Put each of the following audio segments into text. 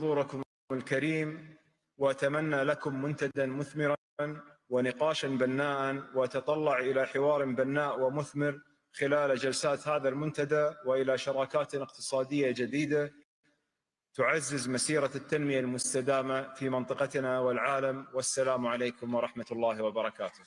حضوركم الكريم، وأتمنى لكم منتدى مثمرا ونقاشا بناء، وأتطلع إلى حوار بناء ومثمر خلال جلسات هذا المنتدى، وإلى شراكات اقتصادية جديدة تعزز مسيرة التنمية المستدامة في منطقتنا والعالم. والسلام عليكم ورحمة الله وبركاته.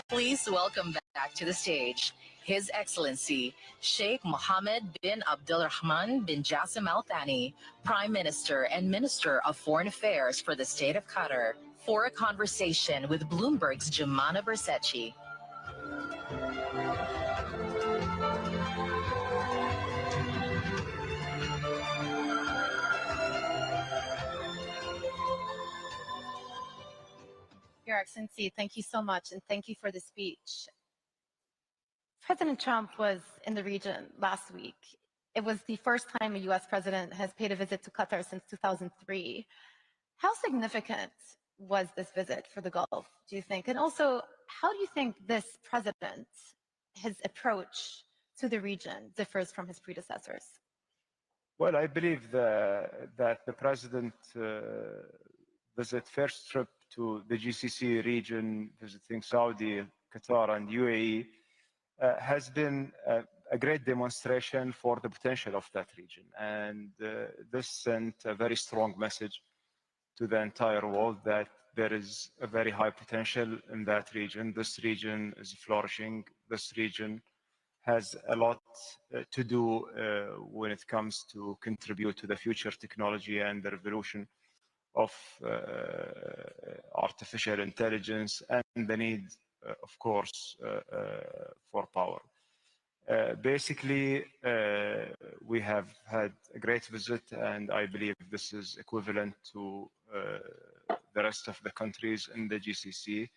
Please welcome back to the stage His Excellency Sheikh Mohammed bin Abdulrahman bin Jassim Al Thani, Prime Minister and Minister of Foreign Affairs for the State of Qatar, for a conversation with Bloomberg's Jumana Bersechi. Your Excellency, thank you so much, and thank you for the speech. President Trump was in the region last week. It was the first time a U.S. president has paid a visit to Qatar since 2003. How significant was this visit for the Gulf, do you think? And also, how do you think this president, his approach to the region, differs from his predecessors? Well, I believe that the president visit first trip to the GCC region, visiting Saudi, Qatar, and UAE, has been a great demonstration for the potential of that region. And this sent a very strong message to the entire world that there is a very high potential in that region. This region is flourishing. This region has a lot to do when it comes to contribute to the future technology and the revolution of artificial intelligence and the need, of course, for power. Basically, we have had a great visit, and I believe this is equivalent to the rest of the countries in the GCC.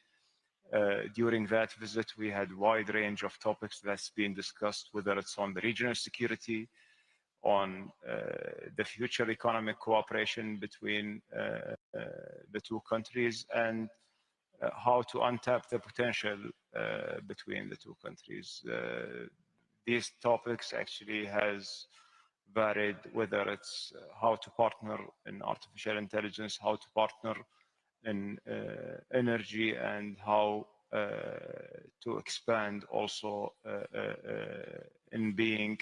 During that visit, we had a wide range of topics that's been discussed, whether it's on the regional security, on the future economic cooperation between the two countries, and how to untap the potential between the two countries. These topics actually has varied, whether it's how to partner in artificial intelligence, how to partner in energy, and how to expand also in being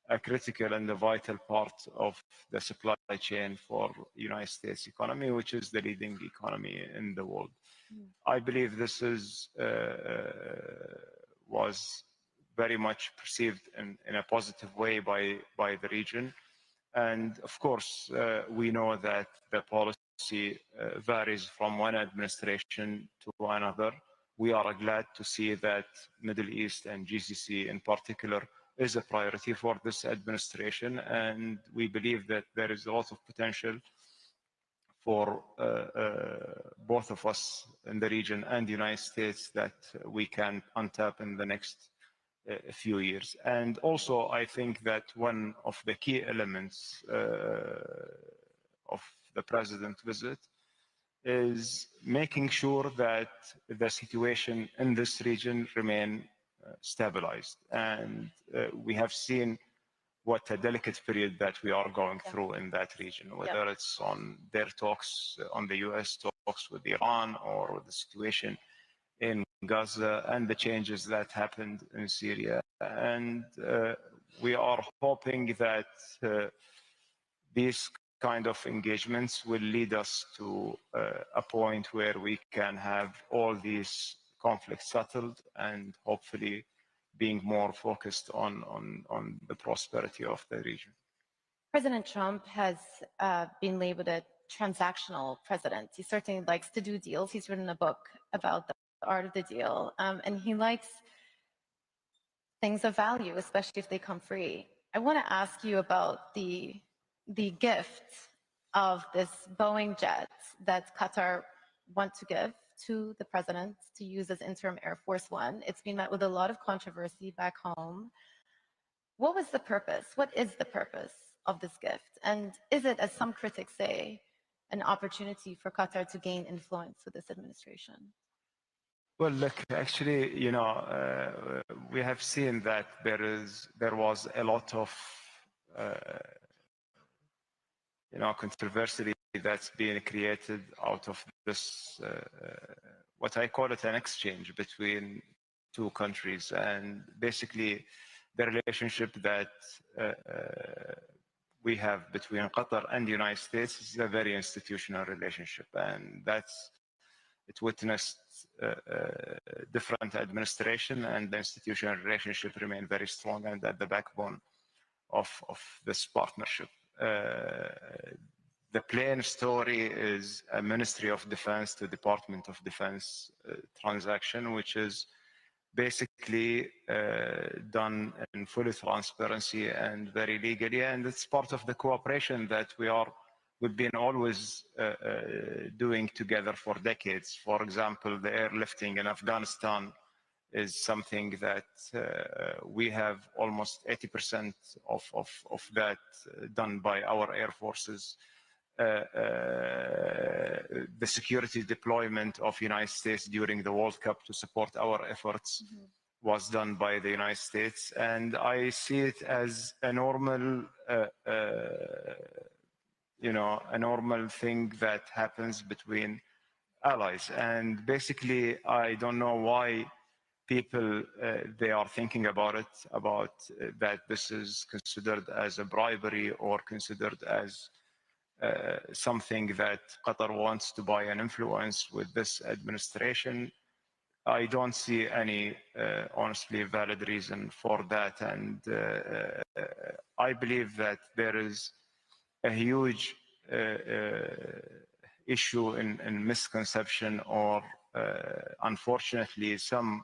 a critical and a vital part of the supply chain for United States economy, which is the leading economy in the world. I believe this is was very much perceived in a positive way by the region. And of course, we know that the policy varies from one administration to another. We are glad to see that Middle East and GCC in particular is a priority for this administration, and we believe that there is a lot of potential for both of us in the region and the United States that we can untap in the next few years. And also, I think that one of the key elements of the president's visit is making sure that the situation in this region remain stabilized. And we have seen what a delicate period that we are going through in that region, whether it's on their talks, on the US talks with Iran or with the situation in Gaza and the changes that happened in Syria. And we are hoping that these kind of engagements will lead us to a point where we can have all these conflicts settled and hopefully being more focused on the prosperity of the region. President Trump has been labeled a transactional president. He certainly likes to do deals. He's written a book about the art of the deal, and he likes things of value, especially if they come free. I want to ask you about the gift of this Boeing jet that Qatar want to give to the president to use as interim Air Force One. It's been met with a lot of controversy back home. What was the purpose? What is the purpose of this gift? And is it, as some critics say, an opportunity for Qatar to gain influence with this administration? Well, look, actually, you know, we have seen that there was a lot of, you know, controversy that's being created out of this, what I call it an exchange between two countries, and basically the relationship that we have between Qatar and the United States is a very institutional relationship, and it witnessed different administration, and the institutional relationship remain very strong and at the backbone of this partnership. The plain story is a Ministry of Defense to Department of Defense transaction, which is basically done in full transparency and very legally, and it's part of the cooperation that we've been always doing together for decades. For example, the airlifting in Afghanistan is something that we have almost 80% of that done by our air forces. The security deployment of United States during the World Cup to support our efforts was done by the United States, and I see it as a normal you know, a normal thing that happens between allies. And basically, I don't know why people, they are thinking about it, that this is considered as a bribery or considered as something that Qatar wants to buy an influence with this administration. I don't see any, honestly, valid reason for that. And I believe that there is a huge issue in misconception or unfortunately some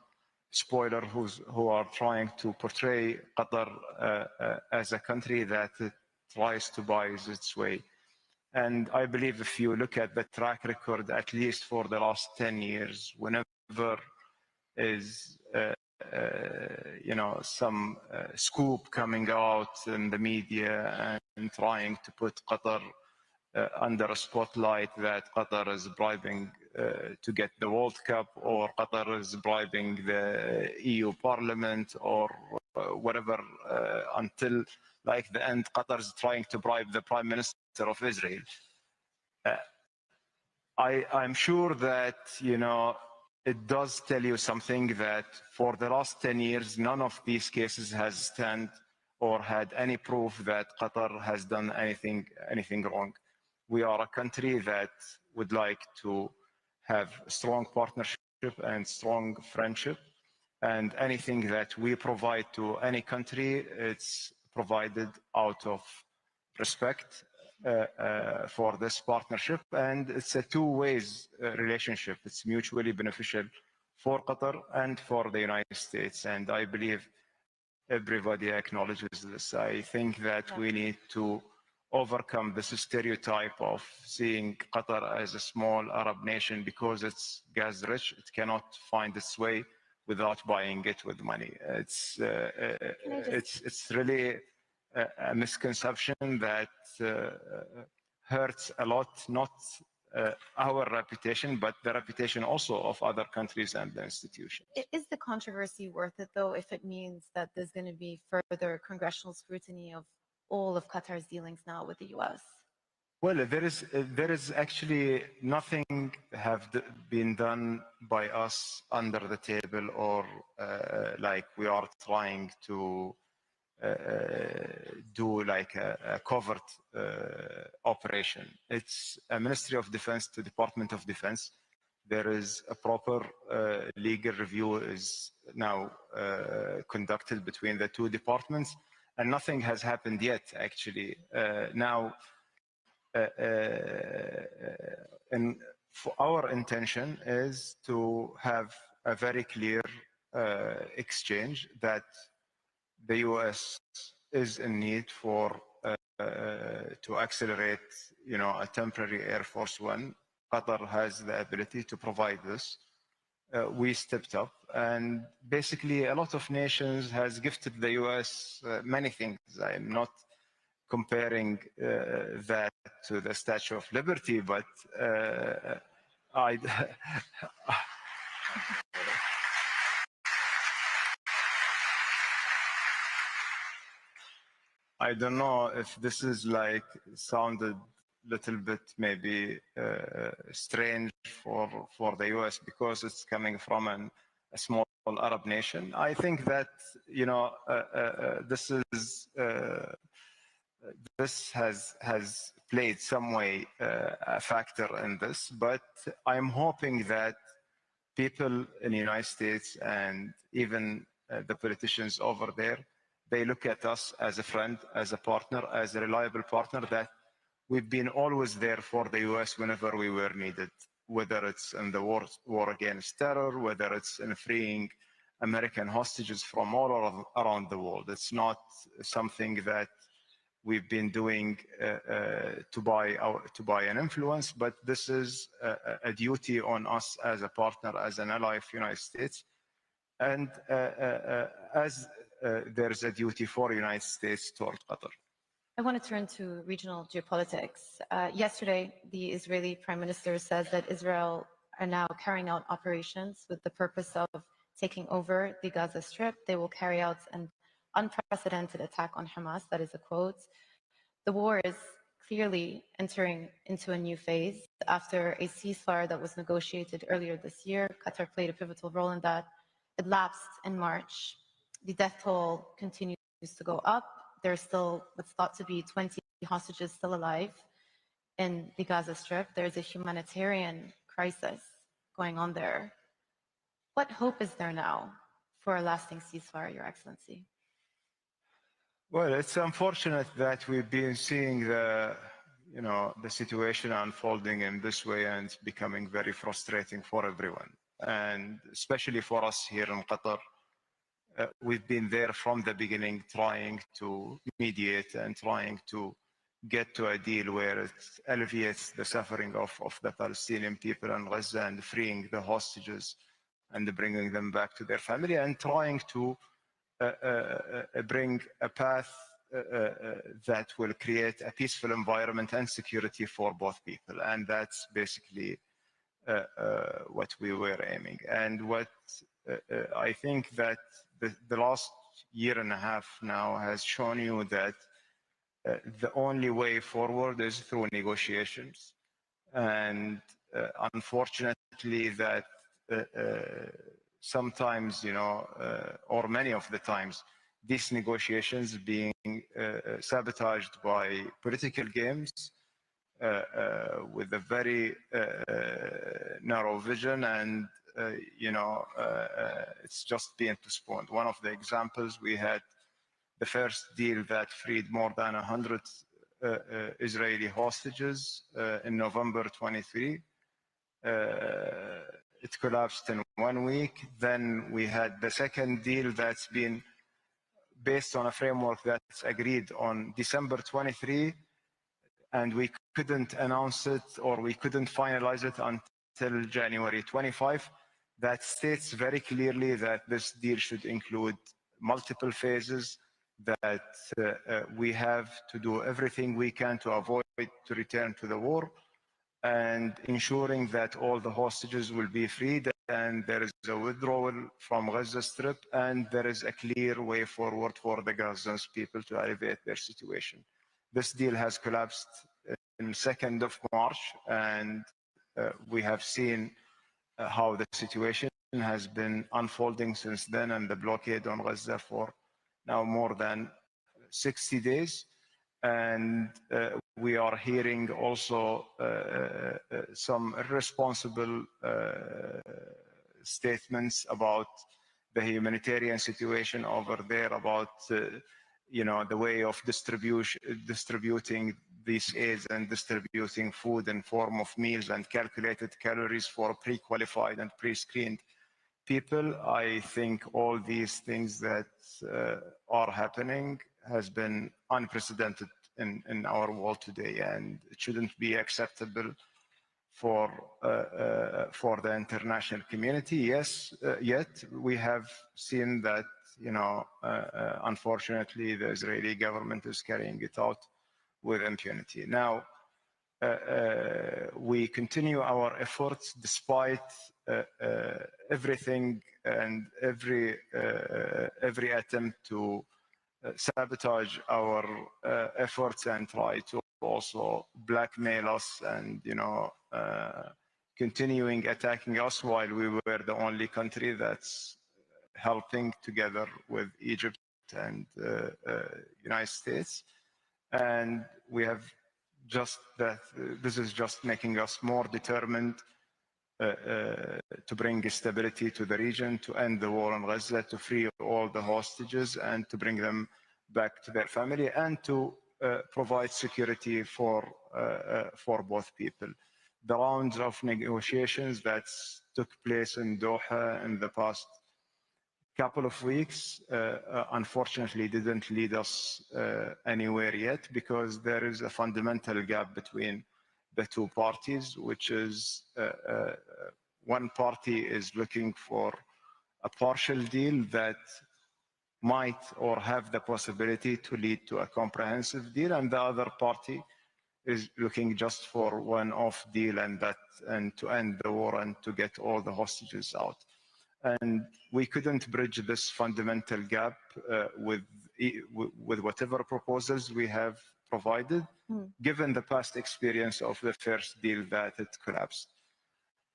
spoiler who are trying to portray Qatar as a country that it tries to buy its way. And I believe if you look at the track record, at least for the last 10 years, whenever is you know, some scoop coming out in the media and trying to put Qatar under a spotlight, that Qatar is bribing to get the World Cup, or Qatar is bribing the EU Parliament, or whatever, until like the end, Qatar is trying to bribe the Prime Minister of Israel. I'm sure that, you know, it does tell you something, that for the last 10 years, none of these cases has stand or had any proof that Qatar has done anything wrong. We are a country that would like to have strong partnership and strong friendship, and anything that we provide to any country, it's provided out of respect for this partnership, and it's a two-way relationship. It's mutually beneficial for Qatar and for the United States, and I believe everybody acknowledges this. I think that we need to overcome this stereotype of seeing Qatar as a small Arab nation because it's gas rich. It cannot find its way without buying it with money. It's really a misconception that hurts a lot, not our reputation, but the reputation also of other countries and the institutions. Is the controversy worth it, though, if it means that there's going to be further congressional scrutiny of all of Qatar's dealings now with the U.S.? Well, there is actually nothing been done by us under the table, or like we are trying to do like a covert operation. It's a Ministry of Defense to Department of Defense. There is a proper legal review is now conducted between the two departments, and nothing has happened yet, actually. Now, and for our intention is to have a very clear exchange that the US is in need for to accelerate, a temporary Air Force One. Qatar has the ability to provide this. We stepped up, and basically a lot of nations has gifted the US many things. I'm not comparing that to the Statue of Liberty, but I don't know if this is like sounded a little bit maybe strange for the US because it's coming from a small Arab nation. I think that this has played some way a factor in this, but I'm hoping that people in the United States and even the politicians over there, they look at us as a friend, as a partner, as a reliable partner, that we've been always there for the US whenever we were needed, whether it's in the war against terror, whether it's in freeing American hostages from all around the world. It's not something that we've been doing to buy an influence, but this is a duty on us as a partner, as an ally of the United States, and as there's a duty for the United States toward Qatar. I want to turn to regional geopolitics. Yesterday, the Israeli Prime Minister says that Israel are now carrying out operations with the purpose of taking over the Gaza Strip. They will carry out an unprecedented attack on Hamas, that is a quote. The war is clearly entering into a new phase. After a ceasefire that was negotiated earlier this year, Qatar played a pivotal role in that. It lapsed in March. The death toll continues to go up. There's still what's thought to be 20 hostages still alive in the Gaza Strip. There's a humanitarian crisis going on there. What hope is there now for a lasting ceasefire, Your Excellency? Well, it's unfortunate that we've been seeing the situation unfolding in this way, and it's becoming very frustrating for everyone, and especially for us here in Qatar. We've been there from the beginning, trying to mediate and trying to get to a deal where it alleviates the suffering of the Palestinian people in Gaza and freeing the hostages and bringing them back to their family, and trying to bring a path that will create a peaceful environment and security for both people. And that's basically what we were aiming. And what I think that the last year and a half now has shown you that the only way forward is through negotiations. And unfortunately that sometimes, or many of the times, these negotiations being sabotaged by political games with a very narrow vision, and it's just being postponed. One of the examples, we had the first deal that freed more than 100 Israeli hostages in November 23. It collapsed in 1 week. Then we had the second deal that's been based on a framework that's agreed on December 23, and we couldn't announce it, or we couldn't finalize it until January 25. That states very clearly that this deal should include multiple phases, that we have to do everything we can to avoid to return to the war, and ensuring that all the hostages will be freed, and there is a withdrawal from Gaza Strip, and there is a clear way forward for the Gazan people to alleviate their situation. This deal has collapsed 2nd of March, and we have seen how the situation has been unfolding since then, and the blockade on Gaza for now more than 60 days. And we are hearing also some irresponsible statements about the humanitarian situation over there, about the way of distributing these aids and distributing food in form of meals and calculated calories for pre-qualified and pre-screened people. I think all these things that are happening has been unprecedented in our world today, and it shouldn't be acceptable for the international community. Yes, yet we have seen that unfortunately the Israeli government is carrying it out with impunity. Now we continue our efforts despite everything and every attempt to sabotage our efforts and try to also blackmail us and continuing attacking us, while we were the only country that's helping together with Egypt and United States. And we have just that this is just making us more determined to bring stability to the region, to end the war on Gaza, to free all the hostages and to bring them back to their family, and to provide security for both people. The rounds of negotiations that took place in Doha in the past couple of weeks unfortunately didn't lead us anywhere yet, because there is a fundamental gap between the two parties, which is one party is looking for a partial deal that might or have the possibility to lead to a comprehensive deal, and the other party is looking just for one-off deal and to end the war and to get all the hostages out. And we couldn't bridge this fundamental gap with whatever proposals we have provided, given the past experience of the first deal that it collapsed.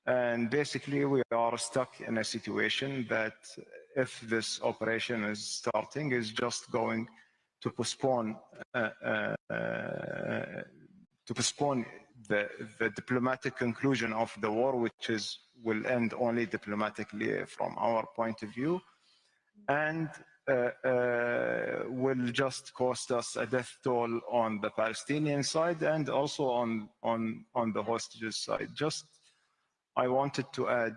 And basically, we are stuck in a situation that, if this operation is starting, is just going to postpone the diplomatic conclusion of the war, which will end only diplomatically from our point of view, and will just cost us a death toll on the Palestinian side and also on the hostages side. I wanted to add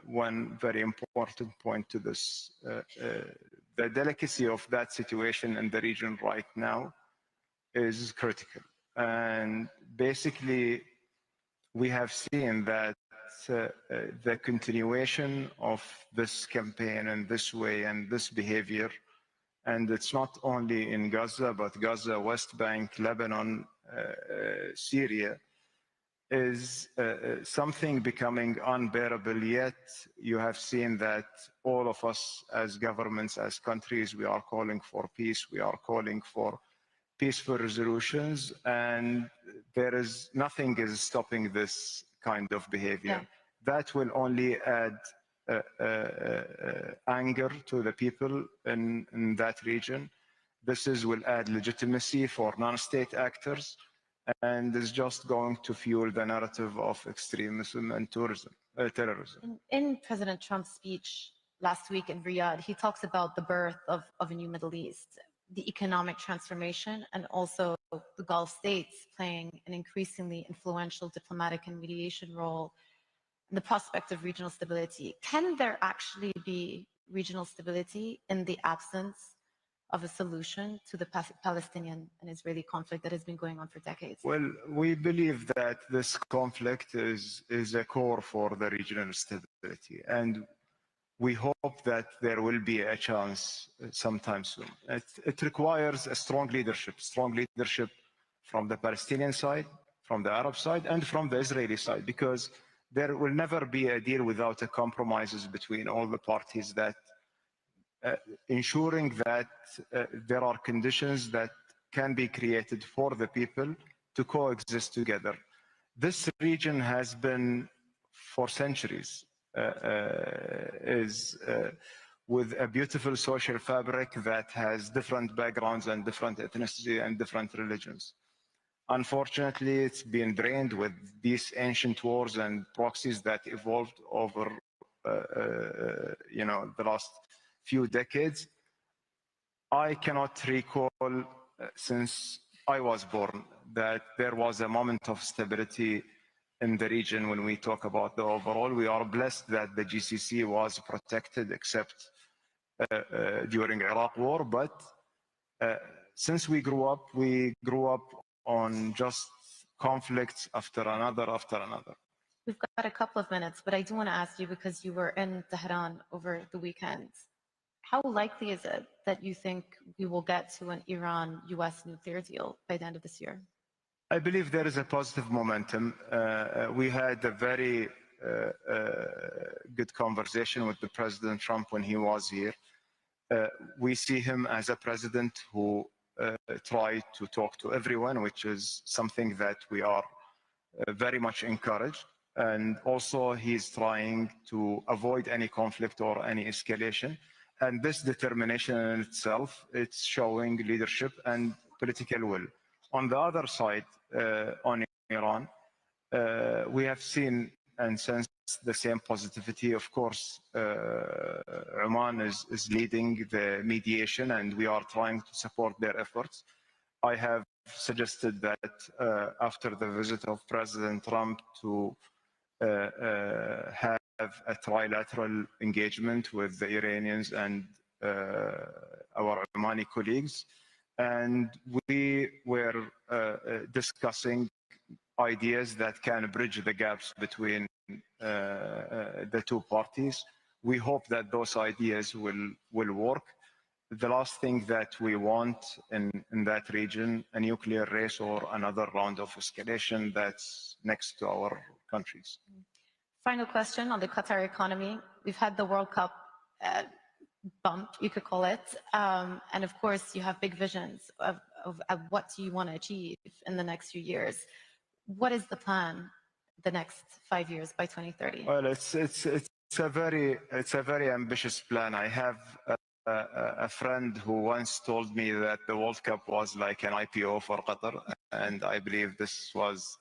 one very important point to this. The delicacy of that situation in the region right now is critical. And basically, we have seen that the continuation of this campaign and this way and this behavior, and it's not only in Gaza, but Gaza, West Bank, Lebanon, Syria, is something becoming unbearable. Yet you have seen that all of us as governments, as countries, we are calling for peace, we are calling for peaceful resolutions, and nothing is stopping this kind of behavior. Yeah. That will only add anger to the people in that region. Will add legitimacy for non-state actors, and is just going to fuel the narrative of extremism and terrorism. In President Trump's speech last week in Riyadh, he talks about the birth of a new Middle East, the economic transformation, and also the Gulf states playing an increasingly influential diplomatic and mediation role in the prospect of regional stability. Can there actually be regional stability in the absence of a solution to the Palestinian and Israeli conflict that has been going on for decades? Well, we believe that this conflict is a core for the regional stability, and we hope that there will be a chance sometime soon. It requires a strong leadership from the Palestinian side, from the Arab side, and from the Israeli side, because there will never be a deal without a compromises between all the parties, that ensuring that there are conditions that can be created for the people to coexist together. This region has been for centuries with a beautiful social fabric that has different backgrounds and different ethnicity and different religions. Unfortunately, it's been drained with these ancient wars and proxies that evolved over the last few decades. I cannot recall since I was born that there was a moment of stability in the region. When we talk about the overall, we are blessed that the GCC was protected except during Iraq war, but since we grew up on just conflicts after another. We've got a couple of minutes, but I do want to ask you, because you were in Tehran over the weekend, how likely is it that you think we will get to an Iran-US nuclear deal by the end of this year? I believe there is a positive momentum. We had a very good conversation with the President Trump when he was here. We see him as a president who tried to talk to everyone, which is something that we are very much encouraged. And also he's trying to avoid any conflict or any escalation. And this determination in itself, it's showing leadership and political will. On the other side, on Iran, we have seen and sensed the same positivity. Of course, Oman is leading the mediation, and we are trying to support their efforts. I have suggested that after the visit of President Trump to have a trilateral engagement with the Iranians and our Omani colleagues. And we were discussing ideas that can bridge the gaps between the two parties. We hope that those ideas will work. The last thing that we want in that region, a nuclear race or another round of escalation that's next to our countries. Final question on the Qatar economy. We've had the World Cup bump, you could call it. And of course, you have big visions of what you want to achieve in the next few years. What is the plan the next 5 years by 2030? Well, it's a very ambitious plan. I have a friend who once told me that the World Cup was like an IPO for Qatar, and I believe this was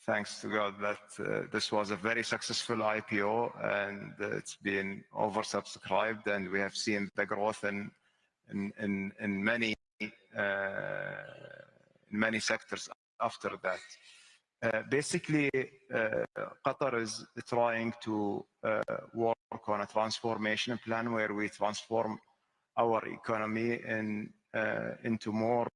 thanks to God that this was a very successful IPO, and it's been oversubscribed, and we have seen the growth in many sectors after that. Basically, Qatar is trying to work on a transformation plan where we transform our economy into more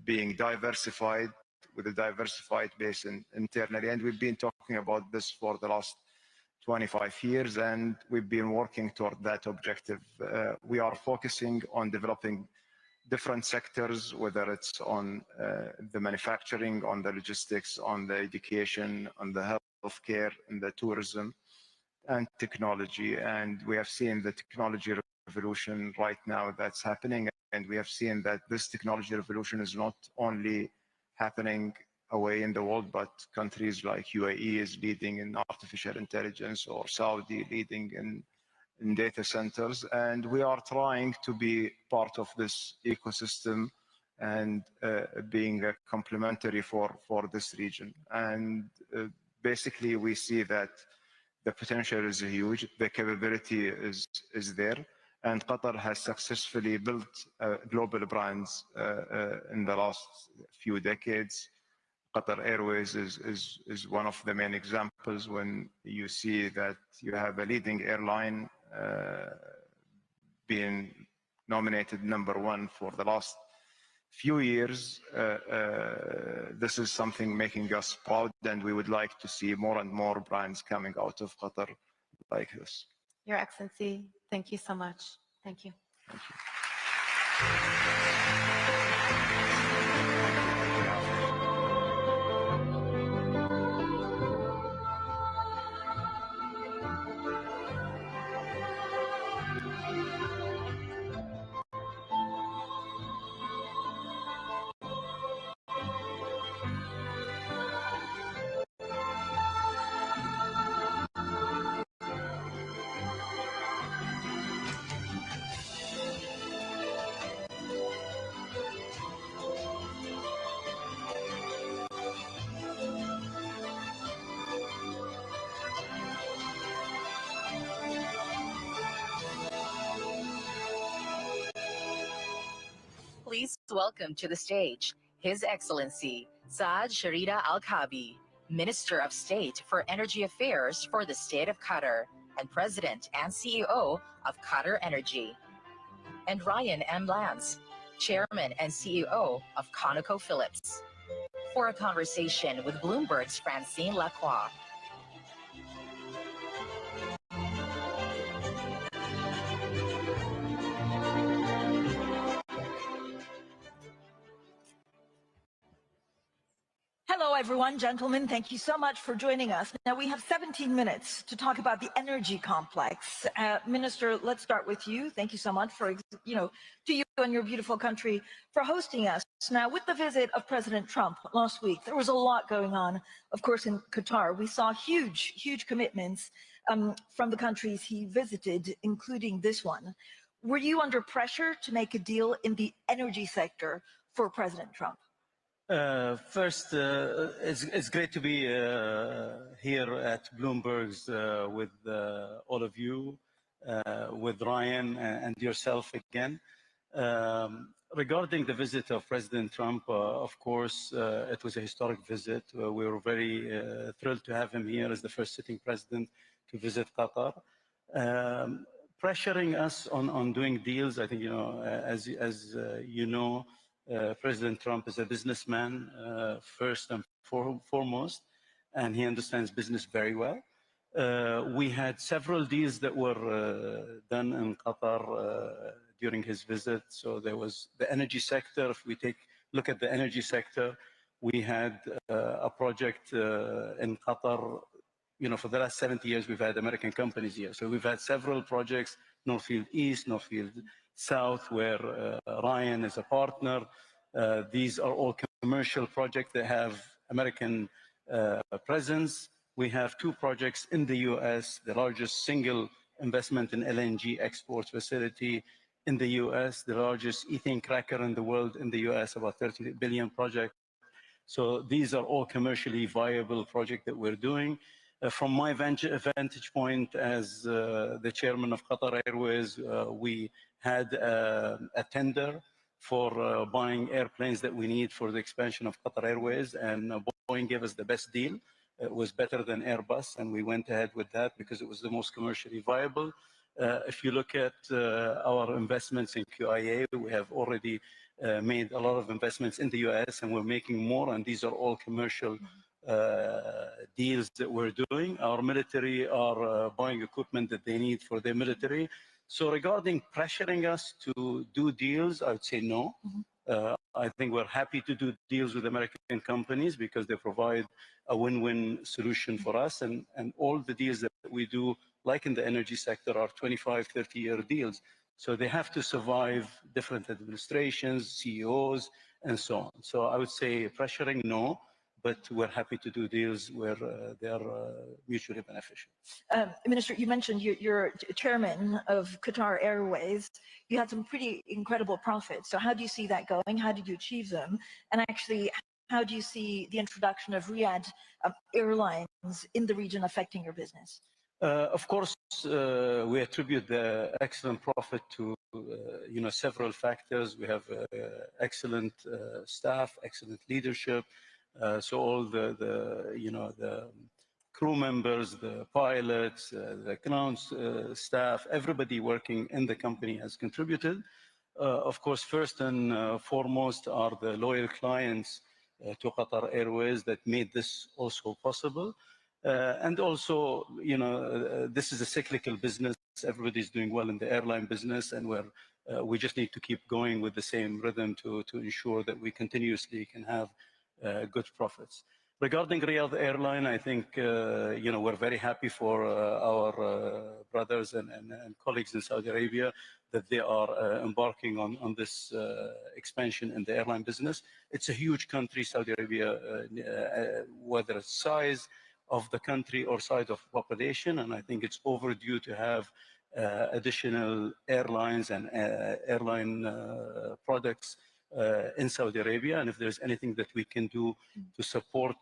being diversified, with a diversified base internally. And we've been talking about this for the last 25 years, and we've been working toward that objective. We are focusing on developing different sectors, whether it's on the manufacturing, on the logistics, on the education, on the healthcare, and the tourism and technology. And we have seen the technology revolution right now that's happening. And we have seen that this technology revolution is not only happening away in the world, but countries like UAE is leading in artificial intelligence, or Saudi leading in data centers. And we are trying to be part of this ecosystem and being a complementary for this region. And basically we see that the potential is huge, the capability is there, and Qatar has successfully built global brands in the last few decades. Qatar Airways is one of the main examples. When you see that you have a leading airline being nominated #1 for the last few years, this is something making us proud, and we would like to see more and more brands coming out of Qatar like this. Your Excellency, thank you so much. Thank you. Thank you. welcome to the stage His Excellency Saad Sharida Al-Kabi, Minister of State for Energy Affairs for the State of Qatar and President and CEO of Qatar Energy, and Ryan M. Lance, Chairman and CEO of ConocoPhillips, for a conversation with Bloomberg's Francine Lacroix. Hello, everyone, gentlemen. Thank you so much for joining us. Now, we have 17 minutes to talk about the energy complex. Minister, let's start with you. Thank you so much for, to you and your beautiful country for hosting us. Now, with the visit of President Trump last week, there was a lot going on, of course, in Qatar. We saw huge commitments from the countries he visited, including this one. Were you under pressure to make a deal in the energy sector for President Trump? First, it's great to be here at Bloomberg's with all of you, with Ryan and yourself again. Regarding the visit of President Trump, of course, it was a historic visit. We were very thrilled to have him here as the first sitting president to visit Qatar. Pressuring us on doing deals, I think, as you know, President Trump is a businessman, first and foremost, and he understands business very well. We had several deals that were done in Qatar during his visit. So there was the energy sector. If we look at the energy sector, we had a project in Qatar. For the last 70 years, we've had American companies here. So we've had several projects, Northfield East, Northfield South, where Ryan is a partner. These are all commercial projects that have American presence. We have two projects in the US, the largest single investment in LNG export facility in the US, the largest ethane cracker in the world in the US, about 30 billion project. So these are all commercially viable projects that we're doing. From my vantage point as the chairman of Qatar Airways, we had a tender for buying airplanes that we need for the expansion of Qatar Airways, and Boeing gave us the best deal. It was better than Airbus, and we went ahead with that because it was the most commercially viable. If you look at our investments in QIA, we have already made a lot of investments in the US, and we're making more, and these are all commercial deals that we're doing. Our military are buying equipment that they need for their military. So regarding pressuring us to do deals, I would say no. I think we're happy to do deals with American companies because they provide a win-win solution for us. And all the deals that we do, like in the energy sector, are 25, 30-year deals. So they have to survive different administrations, CEOs, and so on. So I would say pressuring, no. But we're happy to do deals where they are mutually beneficial. Minister, you mentioned you're chairman of Qatar Airways. You had some pretty incredible profits. So how do you see that going? How did you achieve them? And actually, how do you see the introduction of Riyadh Airlines in the region affecting your business? Of course, we attribute the excellent profit to several factors. We have excellent staff, excellent leadership. So all the crew members, the pilots, the ground staff, everybody working in the company has contributed. Of course, first and foremost are the loyal clients to Qatar Airways that made this also possible. And also, this is a cyclical business. Everybody's doing well in the airline business, and we just need to keep going with the same rhythm to ensure that we continuously can have good profits. Regarding Riyadh Airline, I think we're very happy for our brothers and colleagues in Saudi Arabia that they are embarking on this expansion in the airline business. It's a huge country, Saudi Arabia, whether it's size of the country or size of population, and I think it's overdue to have additional airlines and airline products in Saudi Arabia. And if there's anything that we can do to support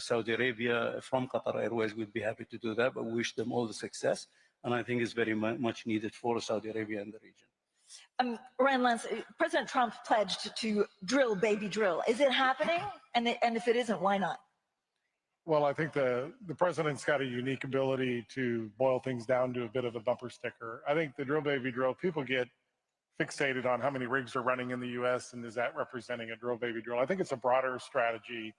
Saudi Arabia from Qatar Airways, we'd be happy to do that, but we wish them all the success. And I think it's very much needed for Saudi Arabia and the region. Ryan Lance, President Trump pledged to drill, baby, drill. Is it happening? And if it isn't, why not? Well, I think the president's got a unique ability to boil things down to a bit of a bumper sticker. I think the drill, baby, drill, people get fixated on how many rigs are running in the U.S. and is that representing a drill, baby, drill. I think it's a broader strategy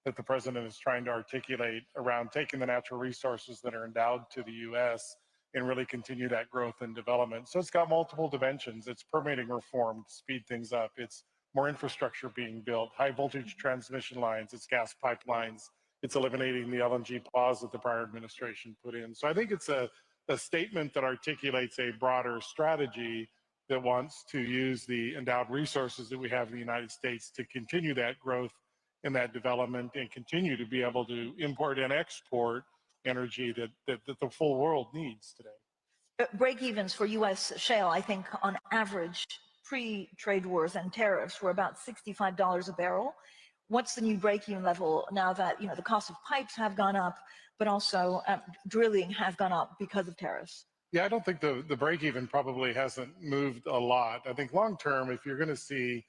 that the president is trying to articulate around taking the natural resources that are endowed to the U.S. and really continue that growth and development. So it's got multiple dimensions. It's permitting reform to speed things up. It's more infrastructure being built, high voltage transmission lines, it's gas pipelines, it's eliminating the LNG pause that the prior administration put in. So I think it's a statement that articulates a broader strategy that wants to use the endowed resources that we have in the United States to continue that growth and that development and continue to be able to import and export energy that the full world needs today. Break-evens for U.S. shale, I think, on average, pre-trade wars and tariffs were about $65 a barrel. What's the new break-even level now that the cost of pipes have gone up, but also drilling has gone up because of tariffs? Yeah, I don't think the break-even probably hasn't moved a lot. I think long-term, if you're going to see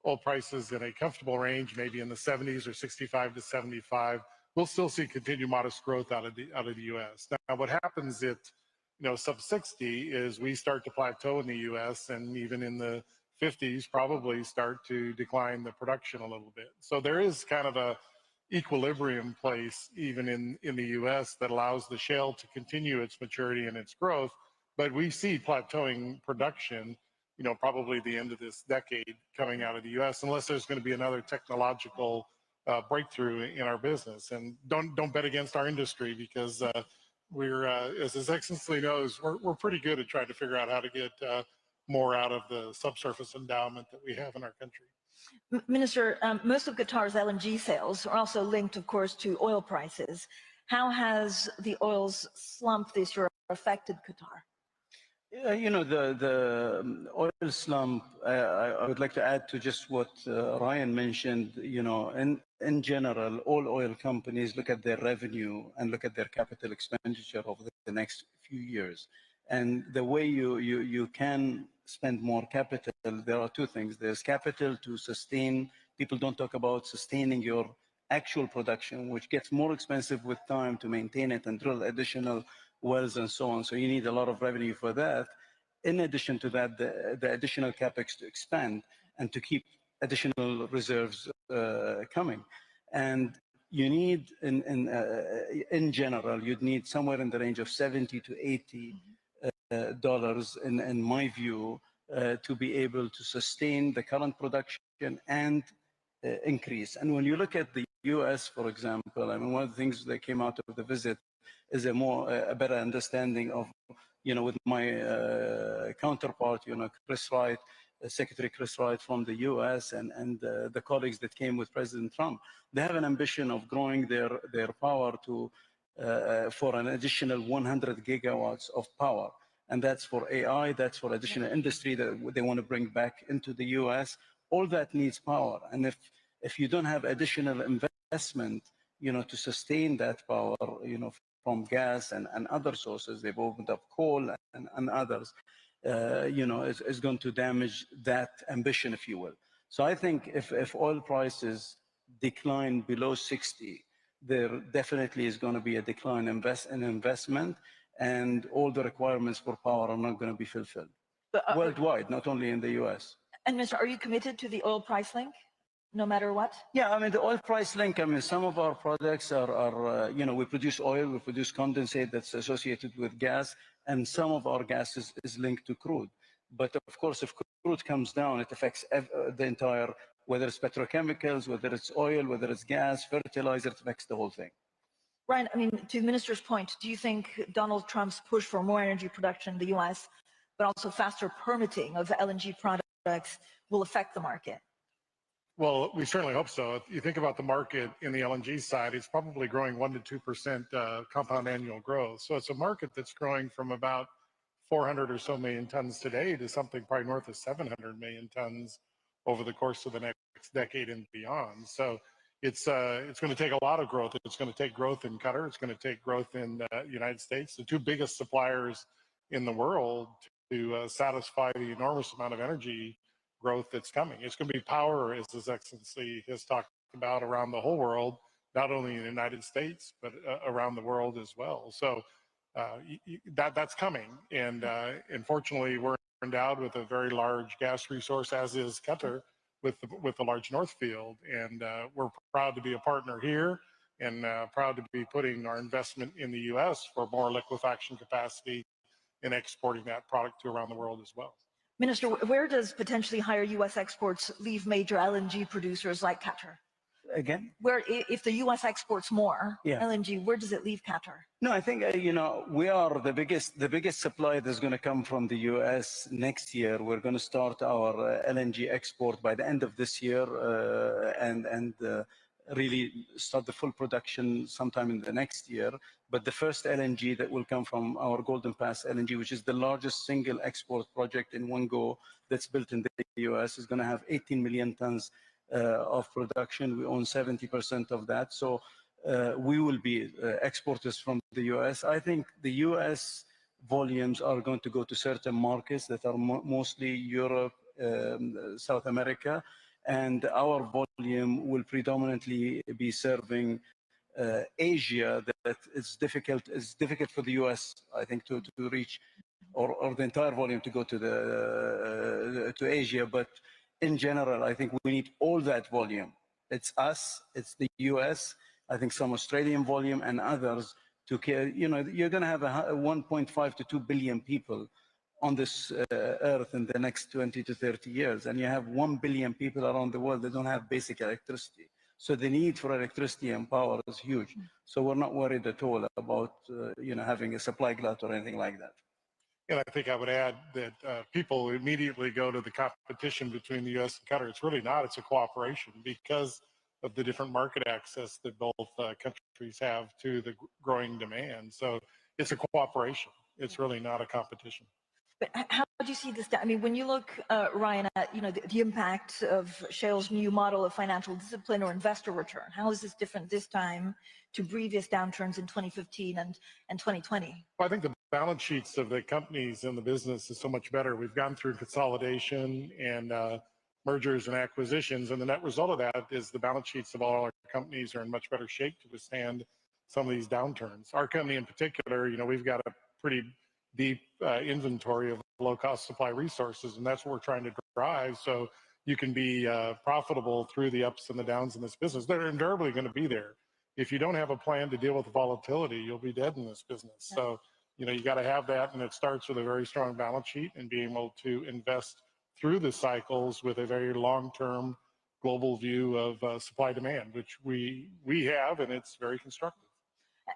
oil prices in a comfortable range, maybe in the 70s or 65 to 75, we'll still see continued modest growth out of the U.S. Now, what happens at sub 60 is we start to plateau in the U.S. and even in the 50s probably start to decline the production a little bit. So there is kind of a equilibrium place even in the U.S. that allows the shale to continue its maturity and its growth, but we see plateauing production probably the end of this decade coming out of the U.S. unless there's going to be another technological breakthrough in our business. And don't bet against our industry because we're, as His Excellency knows, we're pretty good at trying to figure out how to get more out of the subsurface endowment that we have in our country. Minister, most of Qatar's LNG sales are also linked, of course, to oil prices. How has the oil's slump this year affected Qatar? The oil slump, I would like to add to just what Ryan mentioned, in general, all oil companies look at their revenue and look at their capital expenditure over the next few years. And the way you can spend more capital, there are two things. There's capital to sustain. People don't talk about sustaining your actual production, which gets more expensive with time to maintain it and drill additional wells and so on. So you need a lot of revenue for that. In addition to that, the additional capex to expand and to keep additional reserves coming. And you need, in general, you'd need somewhere in the range of $70 to $80 in my view, to be able to sustain the current production and increase. And when you look at the US, for example, I mean, one of the things that came out of the visit is a better understanding of, with my counterpart, Chris Wright, Secretary Chris Wright from the US and the colleagues that came with President Trump. They have an ambition of growing their power to for an additional 100 gigawatts of power. And that's for AI, that's for additional industry that they want to bring back into the US. All that needs power. And if you don't have additional investment, to sustain that power, from gas and other sources, they've opened up coal and others, is going to damage that ambition, if you will. So I think if oil prices decline below 60, there definitely is going to be a decline in investment, and all the requirements for power are not going to be fulfilled worldwide, not only in the US. And Mr., are you committed to the oil price link, no matter what? Yeah, I mean, the oil price link, I mean, some of our products are we produce oil, we produce condensate that's associated with gas, and some of our gas is linked to crude. But of course, if crude comes down, it affects the entire, whether it's petrochemicals, whether it's oil, whether it's gas, fertilizer, it affects the whole thing. Ryan, I mean, to the minister's point, do you think Donald Trump's push for more energy production in the US, but also faster permitting of LNG products will affect the market? Well, we certainly hope so. If you think about the market in the LNG side, it's probably growing 1 to 2% compound annual growth. So it's a market that's growing from about 400 or so million tons today to something probably north of 700 million tons over the course of the next decade and beyond. So it's going to take a lot of growth. It's going to take growth in Qatar. It's going to take growth in the United States. The two biggest suppliers in the world to satisfy the enormous amount of energy growth that's coming. It's going to be power, as His Excellency has talked about, around the whole world, not only in the United States, but around the world as well. So that's coming. And fortunately, we're endowed with a very large gas resource, as is Qatar, with the large North Field. And we're proud to be a partner here, and proud to be putting our investment in the U.S. for more liquefaction capacity and exporting that product to around the world as well. Minister, where does potentially higher U.S. exports leave major LNG producers like Qatar? Again? Where, if the U.S. exports more LNG, where does it leave Qatar? No, I think, we are the biggest supply that's going to come from the U.S. next year. We're going to start our LNG export by the end of this year and really start the full production sometime in the next year. But the first LNG that will come from our Golden Pass LNG, which is the largest single export project in one go that's built in the U.S., is going to have 18 million tons of production. We own 70% of that. So we will be exporters from the U.S. I think the U.S. volumes are going to go to certain markets that are mostly Europe, South America, and our volume will predominantly be serving Asia. That it's difficult for the U.S., I think, to reach, or the entire volume to go to Asia. But in general, I think we need all that volume. It's us, it's the U.S., I think some Australian volume and others to care. You're going to have 1.5 to 2 billion people on this earth in the next 20 to 30 years. And you have 1 billion people around the world that don't have basic electricity. So the need for electricity and power is huge. So we're not worried at all about, having a supply glut or anything like that. And I think I would add that people immediately go to the competition between the U.S. and Qatar. It's really not. It's a cooperation because of the different market access that both countries have to the growing demand. So it's a cooperation. It's really not a competition. But how do you see this? I mean, when you look, Ryan, at the impact of shale's new model of financial discipline or investor return, how is this different this time to previous downturns in 2015 and 2020? Well, I think the balance sheets of the companies in the business is so much better. We've gone through consolidation and mergers and acquisitions, and the net result of that is the balance sheets of all our companies are in much better shape to withstand some of these downturns. Our company in particular, we've got a pretty deep inventory of low-cost supply resources, and that's what we're trying to drive. So you can be profitable through the ups and the downs in this business. They're invariably going to be there. If you don't have a plan to deal with the volatility, you'll be dead in this business. So, you got to have that, and it starts with a very strong balance sheet and being able to invest through the cycles with a very long-term global view of supply-demand, which we have, and it's very constructive.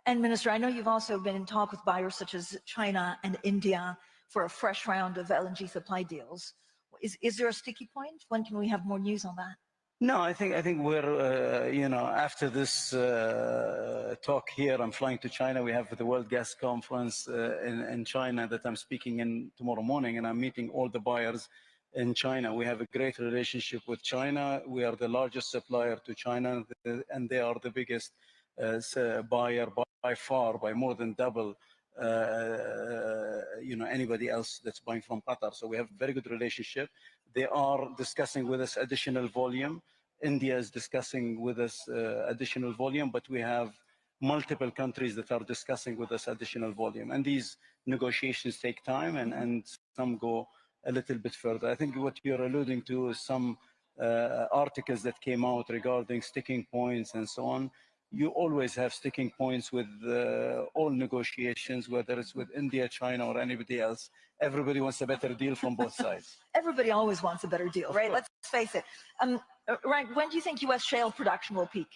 And Minister, I know you've also been in talk with buyers such as China and India for a fresh round of LNG supply deals. Is there a sticky point? When can we have more news on that? No, I think we're, after this talk here, I'm flying to China. We have the World Gas Conference in China that I'm speaking in tomorrow morning, and I'm meeting all the buyers in China. We have a great relationship with China. We are the largest supplier to China, and they are the biggest buyer by far, by more than double, anybody else that's buying from Qatar. So we have a very good relationship. They are discussing with us additional volume. India is discussing with us additional volume, but we have multiple countries that are discussing with us additional volume. And these negotiations take time, and some go a little bit further. I think what you're alluding to is some articles that came out regarding sticking points and so on. You always have sticking points with all negotiations, whether it's with India, China, or anybody else. Everybody wants a better deal from both sides. Everybody always wants a better deal, right? Let's face it. Ryan, when do you think U.S. shale production will peak?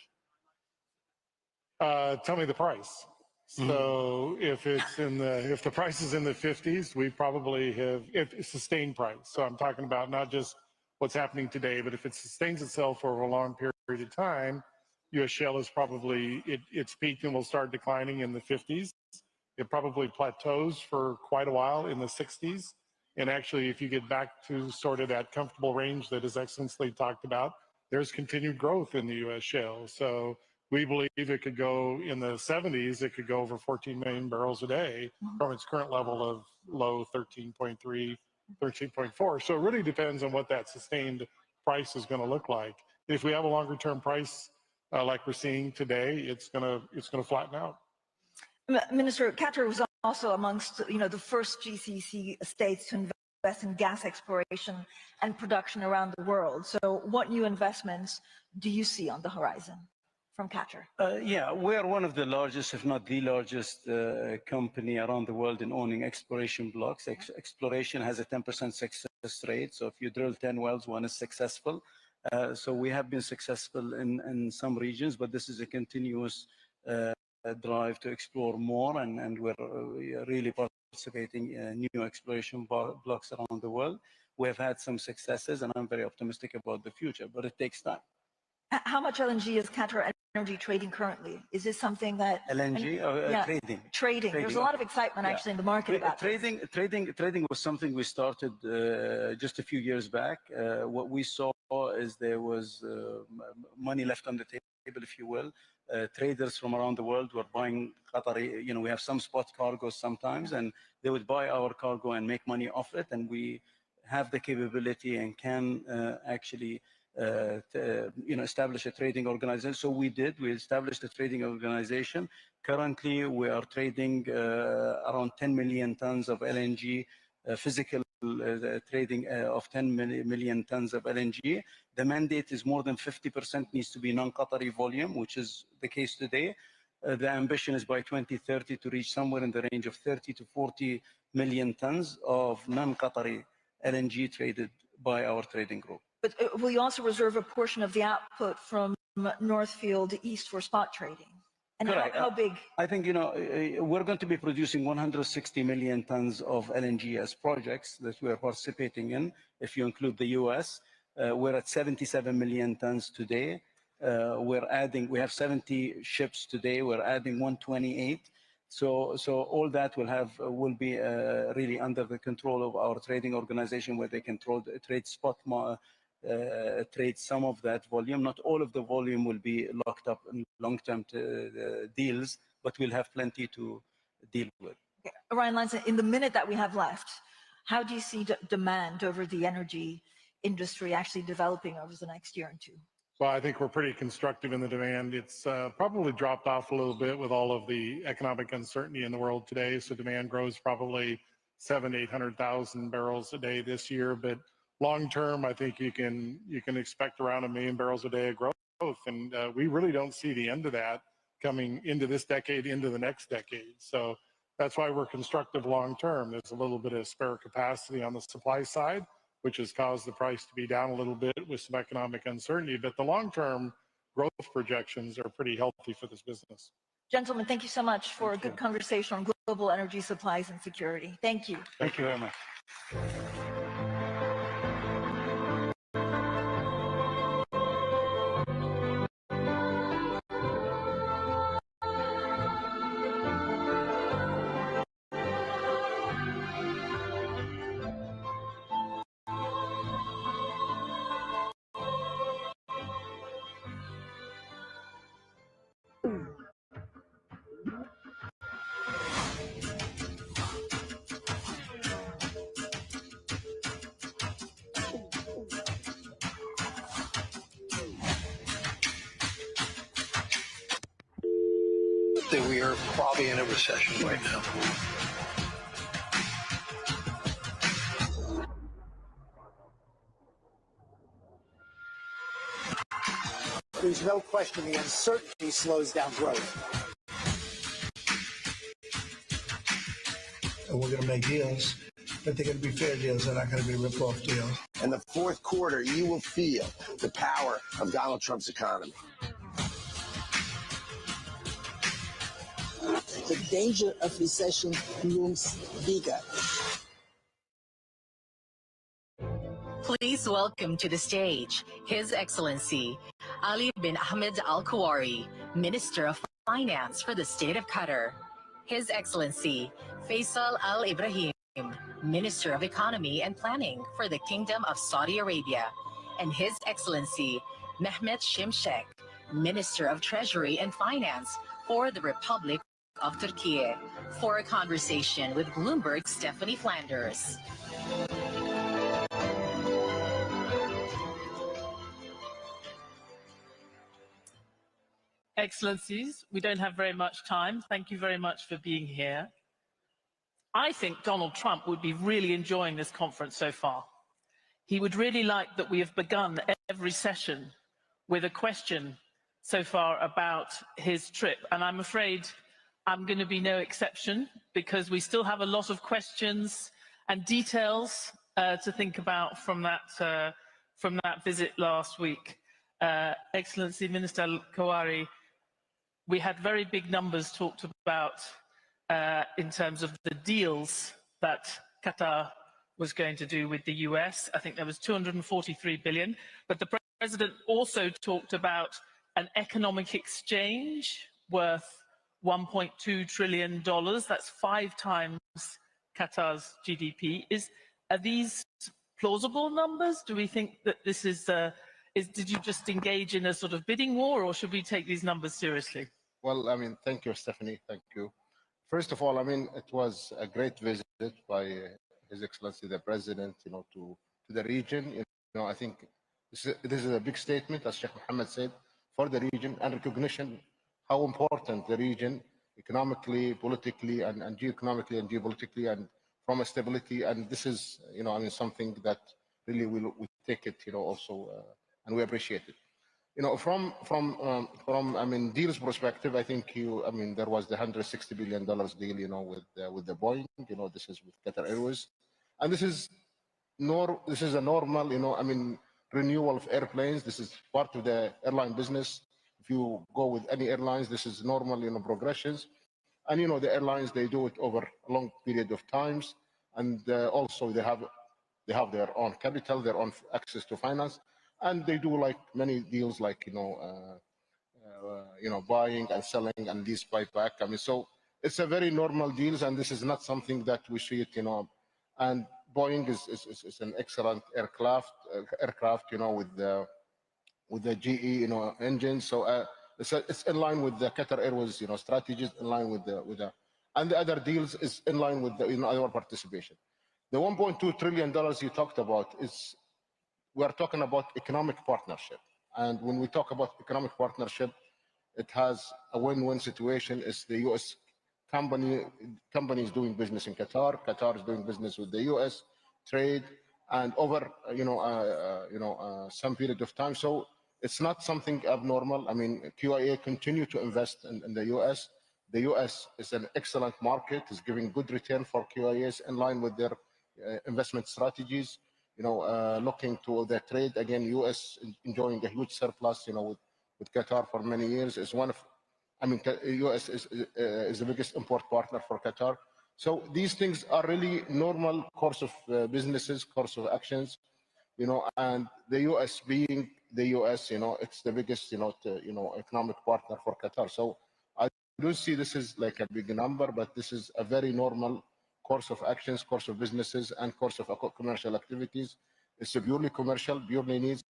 Tell me the price. So if the price is in the 50s, we probably have a sustained price. So I'm talking about not just what's happening today, but if it sustains itself over a long period of time, U.S. shale is probably, it's peaked and will start declining in the 50s. It probably plateaus for quite a while in the 60s. And actually, if you get back to sort of that comfortable range that His Excellency talked about, there's continued growth in the U.S. shale. So We believe it could go in the 70s, it could go over 14 million barrels a day from its current level of low 13.3, 13.4. So it really depends on what that sustained price is going to look like. If we have a longer term price like we're seeing today, it's going to flatten out. Minister, Qatar was also amongst the first GCC states to invest in gas exploration and production around the world. So what new investments do you see on the horizon from Qatar? Yeah, we are one of the largest, if not the largest company around the world in owning exploration blocks. Exploration has a 10% success rate. So if you drill 10 wells, one is successful. So we have been successful in some regions, but this is a continuous drive to explore more, and we're really participating in new exploration blocks around the world. We have had some successes, and I'm very optimistic about the future, but it takes time. How much LNG is Qatar Energy trading currently? Is this something that LNG or yeah, trading? Trading. There's a lot of excitement actually in the market about trading. Trading was something we started just a few years back. What we saw is there was money left on the table, if you will. Traders from around the world were buying Qatari. We have some spot cargoes sometimes, and they would buy our cargo and make money off it. And we have the capability and can actually establish a trading organization. So we did. We established a trading organization. Currently, we are trading around 10 million tons of LNG, physical trading of 10 million tons of LNG. The mandate is more than 50% needs to be non-Qatari volume, which is the case today. The ambition is by 2030 to reach somewhere in the range of 30 to 40 million tons of non-Qatari LNG traded by our trading group. But will you also reserve a portion of the output from North Field East for spot trading? And how big? I think, we're going to be producing 160 million tons of LNG as projects that we are participating in. If you include the US, we're at 77 million tons today. We have 70 ships today. We're adding 128. So all that will be really under the control of our trading organization, where they can trade spot trade some of that volume. Not all of the volume will be locked up in long-term deals, but we'll have plenty to deal with. Okay. Ryan Lanson, in the minute that we have left, how do you see demand over the energy industry actually developing over the next year or two? Well, I think we're pretty constructive in the demand. It's probably dropped off a little bit with all of the economic uncertainty in the world today. So demand grows probably 700,000 to 800,000 barrels a day this year, but long term, I think you can expect around 1 million barrels a day of growth, and we really don't see the end of that coming into this decade, into the next decade. So that's why we're constructive long term. There's a little bit of spare capacity on the supply side, which has caused the price to be down a little bit with some economic uncertainty. But the long term growth projections are pretty healthy for this business. Gentlemen, thank you so much for a good conversation on global energy supplies and security. Thank you. Thank you very much. That we are probably in a recession right now. There's no question the uncertainty slows down growth. And we're going to make deals, but they're going to be fair deals. They're not going to be rip-off deals. In the fourth quarter, you will feel the power of Donald Trump's economy. The danger of recession looms bigger. Please welcome to the stage His Excellency Ali bin Ahmed Al Kuwari, Minister of Finance for the State of Qatar. His Excellency Faisal Al Ibrahim, Minister of Economy and Planning for the Kingdom of Saudi Arabia. And His Excellency Mehmet Shimshek, Minister of Treasury and Finance for the Republic of Turkey. For a conversation with Bloomberg's Stephanie Flanders. Excellencies, we don't have very much time. Thank you very much for being here. I think Donald Trump would be really enjoying this conference so far. He would really like that we have begun every session with a question so far about his trip. And I'm afraid I'm going to be no exception, because we still have a lot of questions and details to think about from that visit last week. Excellency Minister Al-Kawari, we had very big numbers talked about in terms of the deals that Qatar was going to do with the US. I think there was 243 billion, but the president also talked about an economic exchange worth $1.2 trillion. That's 5 times Qatar's GDP. Are these plausible numbers? Do we think that this is, did you just engage in a sort of bidding war, or should we take these numbers seriously? Well, I mean, thank you, Stephanie. Thank you. First of all, I mean, it was a great visit by His Excellency the President, to the region. I think this is a big statement, as Sheikh Mohammed said, for the region, and recognition how important the region economically, politically, and geoeconomically and geopolitically, and from a stability. And this is, I mean, something that really we take it, also, and we appreciate it. From I mean, deals perspective, I think I mean, there was the $160 billion deal, with the Boeing. This is with Qatar Airways, and this is a normal, I mean, renewal of airplanes. This is part of the airline business. If you go with any airlines, this is normal, progressions, and the airlines, they do it over a long period of times, and also they have their own capital, their own access to finance. And they do like many deals, like buying and selling and lease buyback. I mean, so it's a very normal deals, and this is not something that we see it. And Boeing is an excellent aircraft. With the GE engine. So it's in line with the Qatar Airways strategies, in line with the and the other deals is in line with the our participation. The $1.2 trillion you talked about is. We are talking about economic partnership. And when we talk about economic partnership, it has a win-win situation. It's the US companies doing business in Qatar. Qatar is doing business with the US, trade, and over some period of time. So it's not something abnormal. I mean, QIA continue to invest in the US. The US is an excellent market, is giving good return for QIAs in line with their investment strategies. Looking to the trade, again, U.S. enjoying a huge surplus, with Qatar for many years. Is one of, I mean, U.S. is the biggest import partner for Qatar. So these things are really normal course of businesses, course of actions, and the U.S. being the U.S., it's the biggest, economic partner for Qatar. So I don't see this is like a big number, but this is a very normal course of actions, course of businesses, and course of commercial activities. It's a purely commercial, purely needs.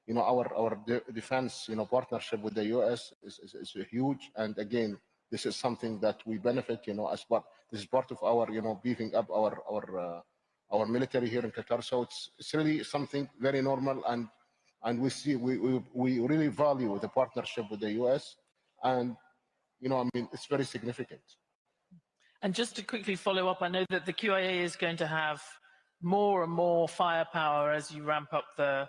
Our defense, partnership with the U.S. is huge, and again, this is something that we benefit, as part. This is part of our, beefing up our military here in Qatar. So it's really something very normal, and we really value the partnership with the U.S. and I mean, it's very significant. And just to quickly follow up, I know that the QIA is going to have more and more firepower as you ramp up the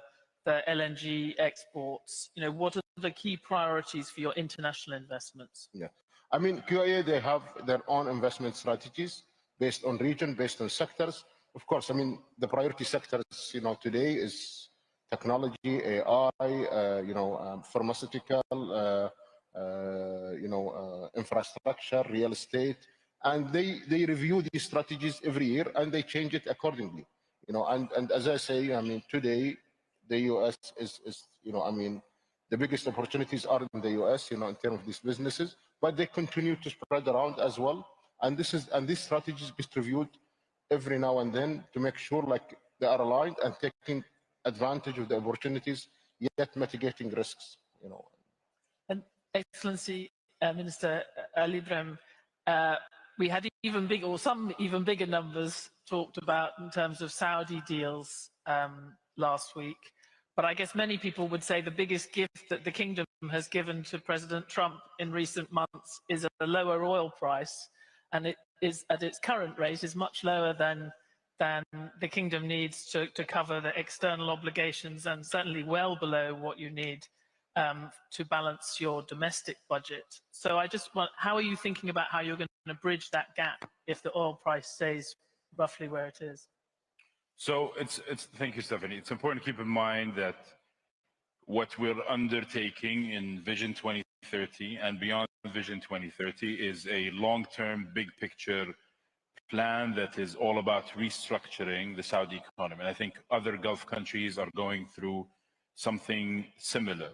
LNG exports. What are the key priorities for your international investments? Yeah, I mean, QIA, they have their own investment strategies based on region, based on sectors. Of course, I mean, the priority sectors, today is technology, AI, pharmaceutical, infrastructure, real estate. And they review these strategies every year, and they change it accordingly. And as I say, I mean, today the U.S. is I mean, the biggest opportunities are in the U.S. In terms of these businesses, but they continue to spread around as well. And these strategies get reviewed every now and then to make sure like they are aligned and taking advantage of the opportunities, yet mitigating risks. Excellency, Minister Ali Ibrahim, we had some even bigger numbers talked about in terms of Saudi deals last week. But I guess many people would say the biggest gift that the kingdom has given to President Trump in recent months is a lower oil price, and it is at its current rate is much lower than the kingdom needs to cover the external obligations, and certainly well below what you need to balance your domestic budget. So I just want, how are you thinking about how you're going to bridge that gap if the oil price stays roughly where it is? So thank you, Stephanie. It's important to keep in mind that what we're undertaking in Vision 2030 and beyond Vision 2030 is a long-term, big picture plan that is all about restructuring the Saudi economy. And I think other Gulf countries are going through something similar.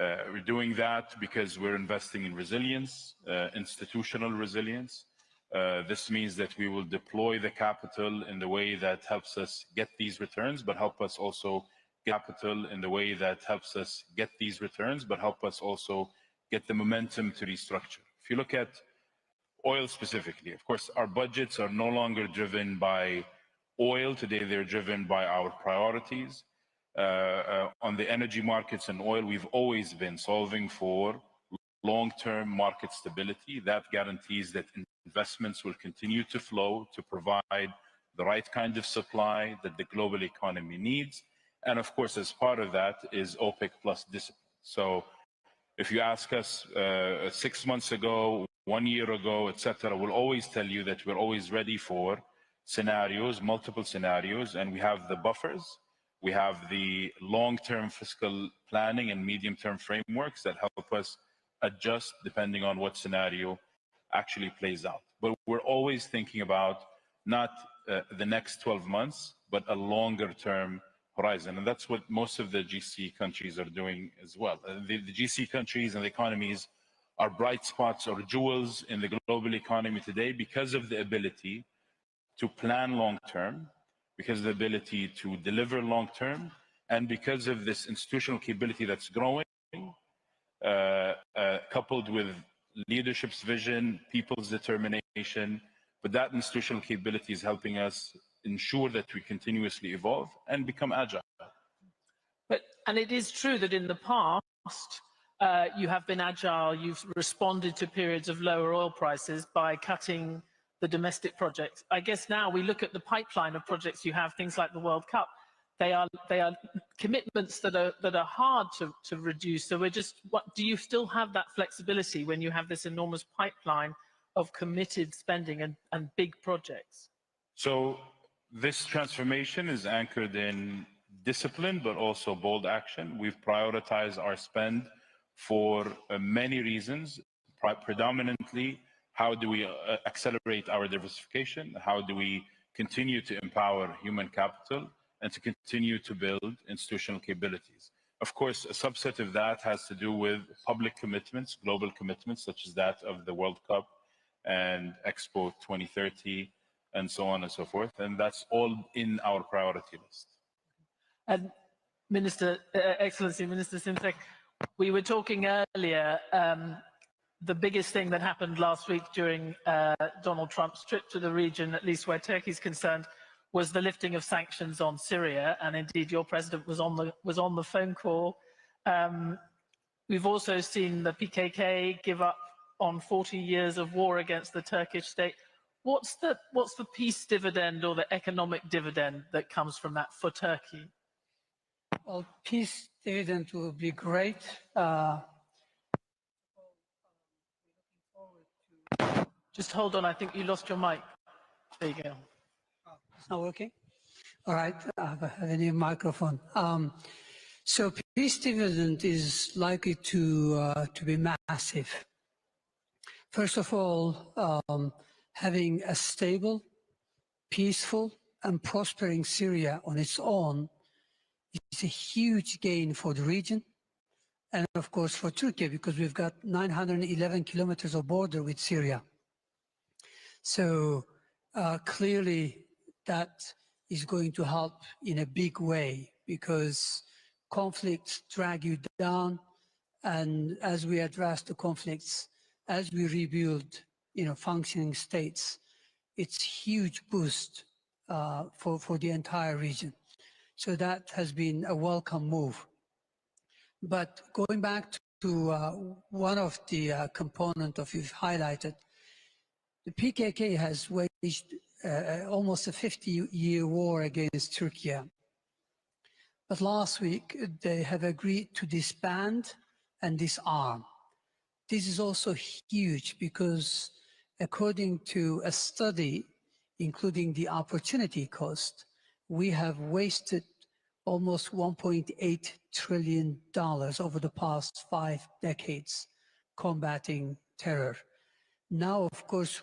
We're doing that because we're investing in resilience, institutional resilience. This means that we will deploy the capital in the way that helps us get these returns, but help us also get the momentum to restructure. If you look at oil specifically, of course, our budgets are no longer driven by oil. Today, they're driven by our priorities. On the energy markets and oil, we've always been solving for long-term market stability. That guarantees that investments will continue to flow to provide the right kind of supply that the global economy needs. And of course, as part of that is OPEC plus discipline. So if you ask us 6 months ago, 1 year ago, etc., we'll always tell you that we're always ready for scenarios, multiple scenarios, and we have the buffers. We have the long-term fiscal planning and medium-term frameworks that help us adjust depending on what scenario actually plays out. But we're always thinking about not the next 12 months, but a longer-term horizon. And that's what most of the GC countries are doing as well. The GC countries and the economies are bright spots or jewels in the global economy today because of the ability to plan long-term, because of the ability to deliver long-term, and because of this institutional capability that's growing, coupled with leadership's vision, people's determination. But that institutional capability is helping us ensure that we continuously evolve and become agile. And it is true that in the past, you have been agile, you've responded to periods of lower oil prices by cutting the domestic projects. I guess now we look at the pipeline of projects you have, things like the World Cup. They are commitments that are hard to reduce. So do you still have that flexibility when you have this enormous pipeline of committed spending and big projects? So this transformation is anchored in discipline, but also bold action. We've prioritized our spend for many reasons. Predominantly, how do we accelerate our diversification? How do we continue to empower human capital and to continue to build institutional capabilities? Of course, a subset of that has to do with public commitments, global commitments, such as that of the World Cup and Expo 2030, and so on and so forth. And that's all in our priority list. And Minister, Excellency, Minister Simsek, we were talking earlier, the biggest thing that happened last week during Donald Trump's trip to the region, at least where Turkey is concerned, was the lifting of sanctions on Syria, and indeed your president was on the phone call. We've also seen the PKK give up on 40 years of war against the Turkish state. What's the peace dividend or the economic dividend that comes from that for Turkey? Well, peace dividend will be great. Just hold on, I think you lost your mic. There you go. It's not working? All right, I have a new microphone. So peace dividend is likely to be massive. First of all, having a stable, peaceful, and prospering Syria on its own is a huge gain for the region, and of course for Turkey, because we've got 911 kilometers of border with Syria. So clearly that is going to help in a big way, because conflicts drag you down And as we address the conflicts, as we rebuild, functioning states, it's huge boost for the entire region. So that has been a welcome move. But going back to one of the component of you've highlighted, the PKK has waged almost a 50-year war against Turkey. But last week, they have agreed to disband and disarm. This is also huge because according to a study, including the opportunity cost, we have wasted almost $1.8 trillion over the past 5 decades combating terror. Now, of course,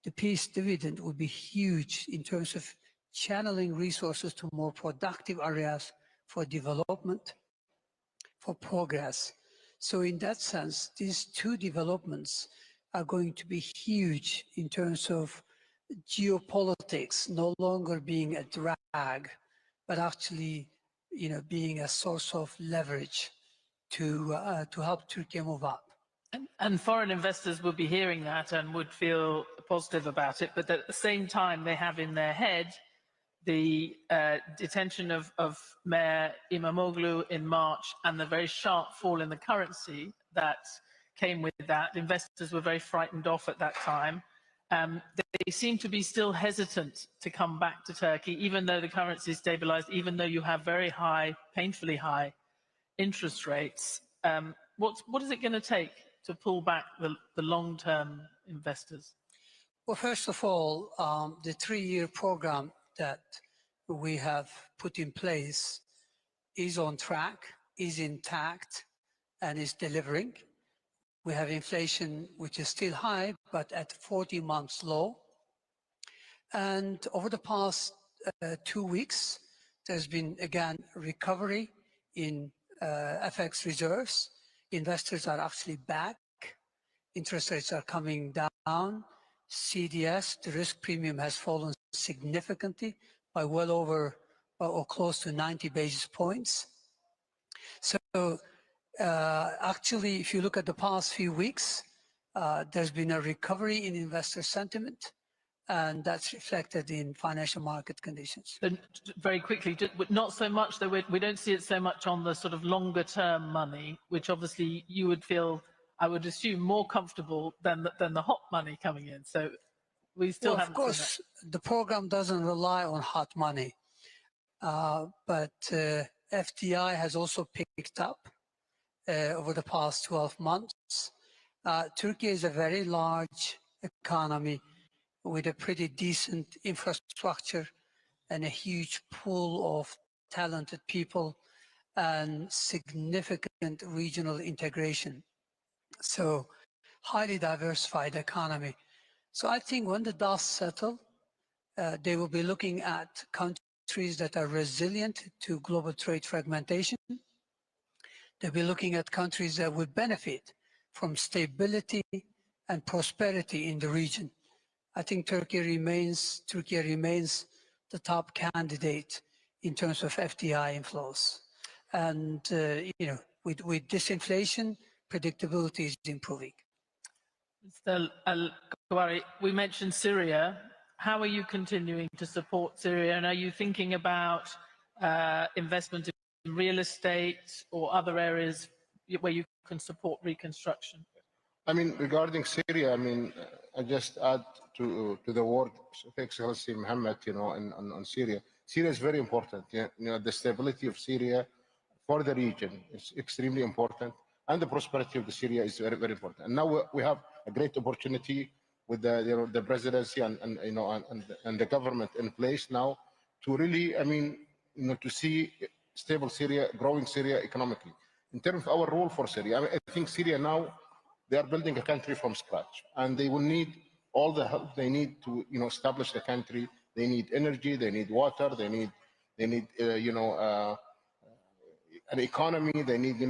the peace dividend would be huge in terms of channeling resources to more productive areas for development, for progress. So in that sense, these two developments are going to be huge in terms of geopolitics no longer being a drag, but actually, being a source of leverage to help Turkey move up. And foreign investors would be hearing that and would feel positive about it, but at the same time, they have in their head the detention of Mayor Imamoglu in March and the very sharp fall in the currency that came with that. Investors were very frightened off at that time. They seem to be still hesitant to come back to Turkey, even though the currency is stabilized, even though you have very high, painfully high interest rates. What is it going to take to pull back the long-term investors? Well, first of all, the 3-year program that we have put in place is on track, is intact, and is delivering. We have inflation, which is still high, but at 40 months low. And over the past 2 weeks, there's been, again, recovery in FX reserves. Investors are actually back. Interest rates are coming down. CDS, the risk premium, has fallen significantly by well over or close to 90 basis points. So actually, if you look at the past few weeks, there's been a recovery in investor sentiment, and that's reflected in financial market conditions. And very quickly, not so much, though we don't see it so much on the sort of longer term money, which obviously you would feel, I would assume, more comfortable than the hot money coming in. So we still haven't seen that. Of course, the program doesn't rely on hot money, but FDI has also picked up over the past 12 months. Turkey is a very large economy with a pretty decent infrastructure and a huge pool of talented people and significant regional integration. So highly diversified economy. So I think when the dust settles, they will be looking at countries that are resilient to global trade fragmentation. They'll be looking at countries that would benefit from stability and prosperity in the region. I think Turkey remains the top candidate in terms of FDI inflows. And, with disinflation, predictability is improving. Mr. Al-Kawari, we mentioned Syria. How are you continuing to support Syria? And are you thinking about investment in real estate or other areas where you can support reconstruction? I mean, regarding Syria, I just add to the word of Excellency Mohammed, on Syria. Syria is very important. The stability of Syria for the region is extremely important, and the prosperity of the Syria is very, very important. And now we have a great opportunity with the presidency and the government in place now to really, to see stable Syria, growing Syria economically. In terms of our role for Syria, I think Syria now, they are building a country from scratch, and they will need all the help they need to, establish the country. They need energy, they need water, they need an economy, they need,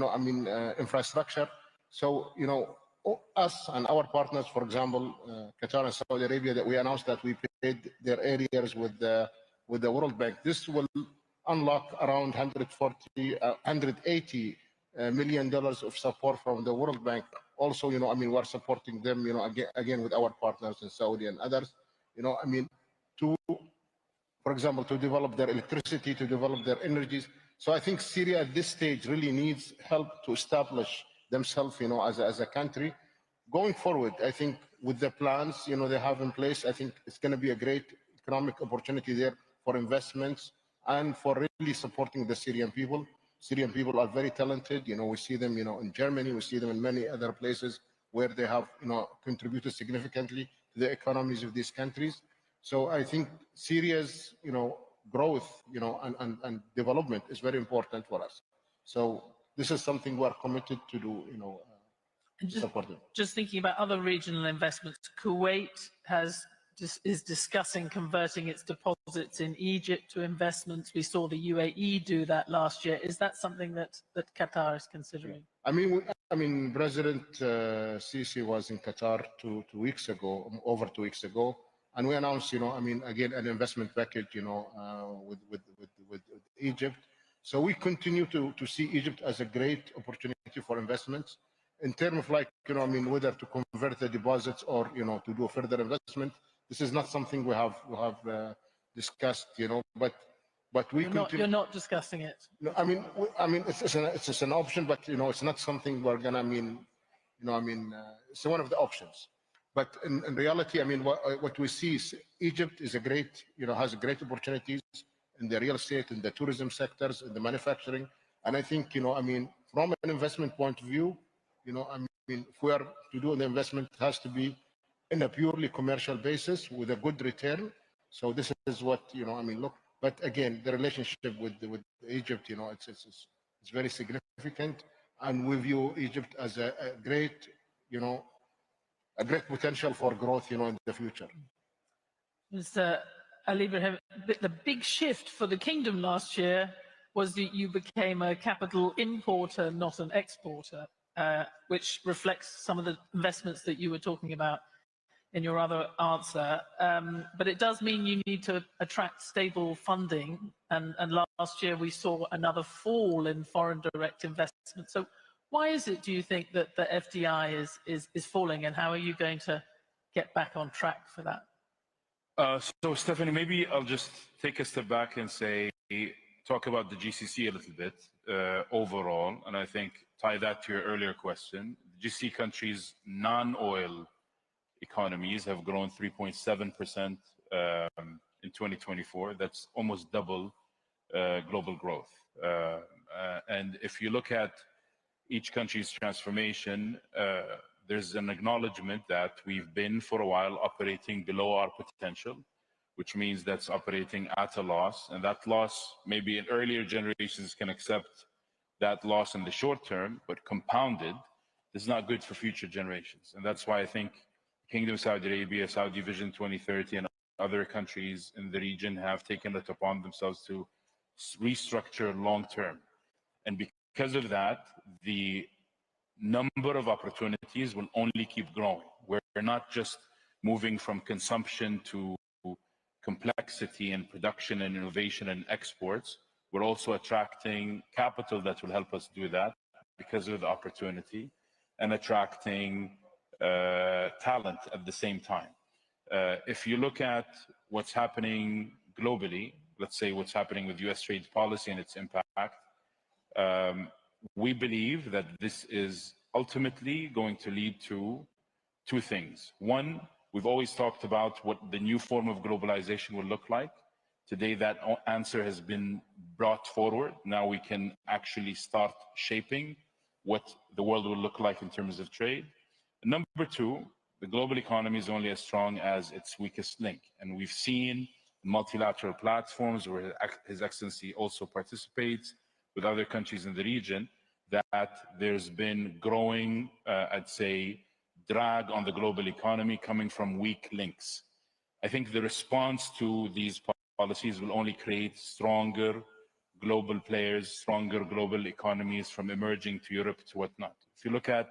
infrastructure. So, us and our partners, for example, Qatar and Saudi Arabia, that we announced that we paid their areas with the World Bank. This will unlock around 180 million of support from the World Bank. Also, I mean, we're supporting them, again with our partners in Saudi and others, I mean, to, for example, to develop their electricity, to develop their energies. So I think Syria at this stage really needs help to establish themselves, as a country. Going forward, I think with the plans, they have in place, I think it's going to be a great economic opportunity there for investments and for really supporting the Syrian people. Syrian people are very talented. We see them, in Germany, we see them in many other places where they have, contributed significantly to the economies of these countries. So I think Syria's, growth, and development is very important for us. So this is something we're committed to do, support them. Just thinking about other regional investments, Kuwait is discussing converting its deposits in Egypt to investments. We saw the UAE do that last year. Is that something that Qatar is considering? I mean, President Sisi was in Qatar over 2 weeks ago, and we announced, again, an investment package, with Egypt. So we continue to see Egypt as a great opportunity for investments. In terms of whether to convert the deposits or, to do further investment, this is not something we have discussed, but we continue. You're not discussing it. No, I mean, it's an option, but it's not something we're gonna. It's one of the options. But in reality, what we see is Egypt is has great opportunities in the real estate, in the tourism sectors, in the manufacturing, and I think from an investment point of view, if we are to do an investment, it has to be in a purely commercial basis with a good return. So this is what look. But again, the relationship with Egypt, it's very significant, and we view Egypt as a great, a great potential for growth, in the future. Mr. Ali Ibrahim, the big shift for the kingdom last year was that you became a capital importer, not an exporter, which reflects some of the investments that you were talking about in your other answer. But it does mean you need to attract stable funding. And last year we saw another fall in foreign direct investment. So why is it, do you think, that the FDI is falling, and how are you going to get back on track for that? So Stephanie, maybe I'll just take a step back and talk about the GCC a little bit overall, and I think tie that to your earlier question. The GCC countries' non-oil economies have grown 3.7% in 2024. That's almost double global growth. And if you look at each country's transformation, there's an acknowledgement that we've been for a while operating below our potential, which means that's operating at a loss. And that loss, maybe in earlier generations can accept that loss in the short term, but compounded is not good for future generations. And that's why I think Kingdom of Saudi Arabia, Saudi Vision 2030, and other countries in the region have taken it upon themselves to restructure long term. And because of that, the number of opportunities will only keep growing. We're not just moving from consumption to complexity and production and innovation and exports. We're also attracting capital that will help us do that because of the opportunity, and attracting talent at the same time. If you look at what's happening globally, let's say what's happening with US trade policy and its impact, we believe that this is ultimately going to lead to two things. One, we've always talked about what the new form of globalization will look like. Today, that answer has been brought forward. Now we can actually start shaping what the world will look like in terms of trade. Number two, the global economy is only as strong as its weakest link. And we've seen multilateral platforms where His Excellency also participates with other countries in the region, that there's been growing, I'd say, drag on the global economy coming from weak links. I think the response to these policies will only create stronger global players, stronger global economies, from emerging to Europe to whatnot. If you look at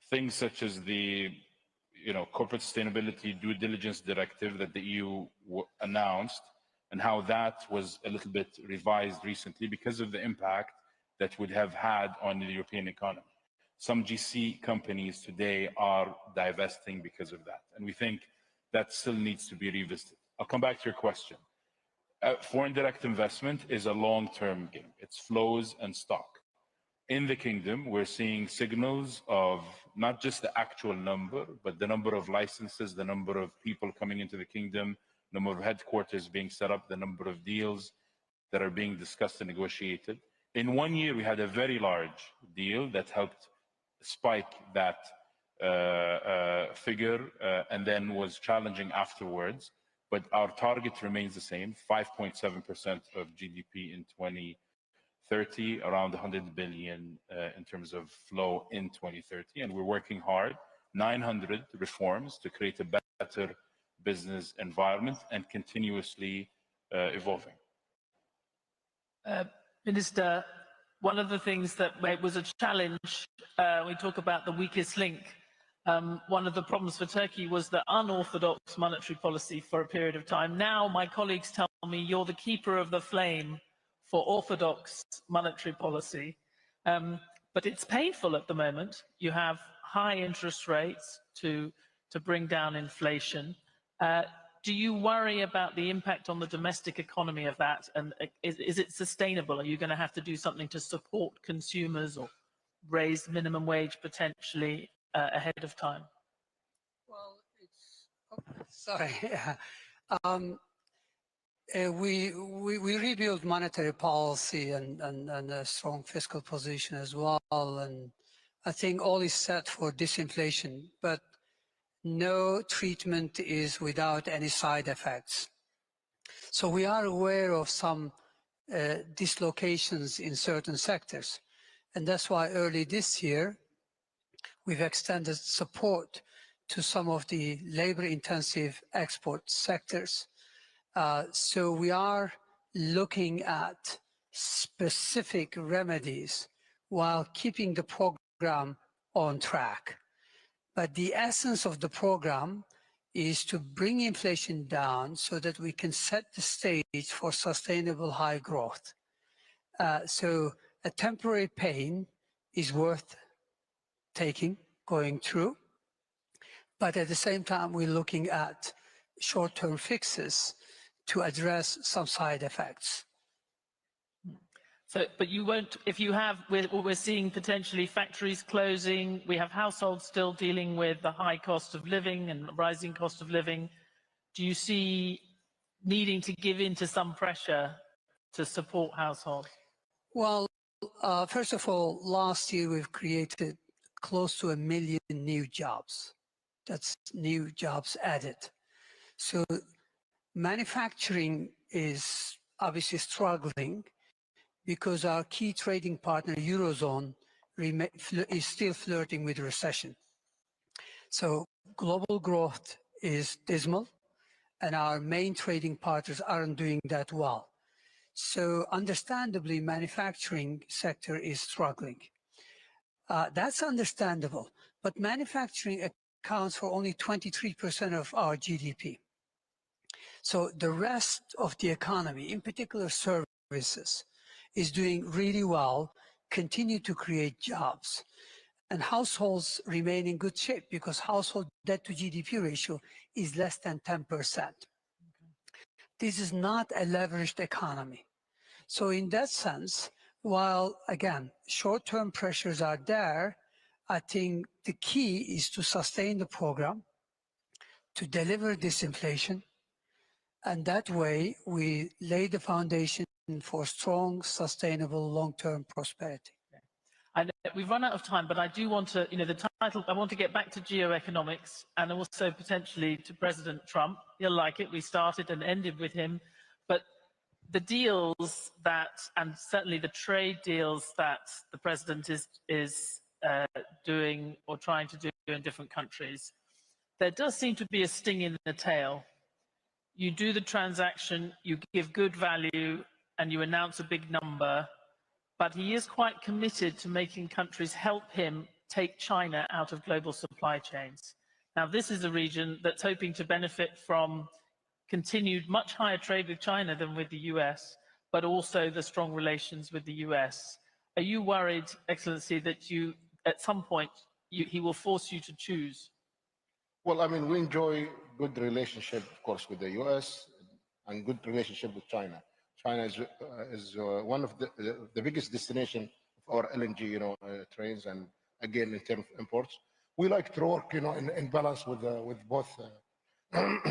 things such as the corporate sustainability due diligence directive that the EU announced, and how that was a little bit revised recently because of the impact that would have had on the European economy. Some GC companies today are divesting because of that. And we think that still needs to be revisited. I'll come back to your question. Foreign direct investment is a long-term game. It's flows and stock. In the kingdom, we're seeing signals of not just the actual number, but the number of licenses, the number of people coming into the kingdom, number of headquarters being set up, the number of deals that are being discussed and negotiated. In 1 year, we had a very large deal that helped spike that figure and then was challenging afterwards. But our target remains the same, 5.7% of GDP in 2030, around 100 billion in terms of flow in 2030. And we're working hard, 900 reforms to create a better business environment and continuously evolving. Minister, one of the things that was a challenge, we talk about the weakest link. One of the problems for Turkey was the unorthodox monetary policy for a period of time. Now, my colleagues tell me you're the keeper of the flame for orthodox monetary policy. But it's painful at the moment. You have high interest rates to bring down inflation. Do you worry about the impact on the domestic economy of that? And is it sustainable? Are you going to have to do something to support consumers or raise minimum wage potentially ahead of time? Well, sorry. We rebuilt monetary policy and a strong fiscal position as well. And I think all is set for disinflation, but no treatment is without any side effects. So we are aware of some dislocations in certain sectors. And that's why early this year, we've extended support to some of the labor-intensive export sectors. So we are looking at specific remedies while keeping the program on track. But the essence of the program is to bring inflation down so that we can set the stage for sustainable high growth. So a temporary pain is worth taking, going through. But at the same time, we're looking at short-term fixes to address some side effects. So, but you won't, if you have, we're seeing potentially factories closing, we have households still dealing with the high cost of living and rising cost of living. Do you see needing to give in to some pressure to support households? Well, first of all, last year we've created close to 1 million new jobs. That's new jobs added. So manufacturing is obviously struggling because our key trading partner, Eurozone, is still flirting with recession. So global growth is dismal, and our main trading partners aren't doing that well. So understandably, manufacturing sector is struggling. That's understandable, but manufacturing accounts for only 23% of our GDP. So the rest of the economy, in particular services, is doing really well, continue to create jobs. And households remain in good shape because household debt to GDP ratio is less than 10%. This is not a leveraged economy. So in that sense, while, again, short-term pressures are there, I think the key is to sustain the program, to deliver disinflation, and that way we lay the foundation for strong, sustainable, long-term prosperity. I know we've run out of time, but I do want to, the title, I want to get back to geoeconomics and also potentially to President Trump. He'll like it. We started and ended with him. But the deals that, and certainly the trade deals that the president is doing or trying to do in different countries, there does seem to be a sting in the tail. You do the transaction, you give good value, and you announce a big number, but he is quite committed to making countries help him take China out of global supply chains. Now, this is a region that's hoping to benefit from continued much higher trade with China than with the US, but also the strong relations with the US. Are you worried, Excellency, that you, at some point, he will force you to choose? Well, I mean, we enjoy good relationship, of course, with the U.S. and good relationship with China. China is one of the biggest destination of our LNG, trains, and again in terms of imports. We like to work, in balance with both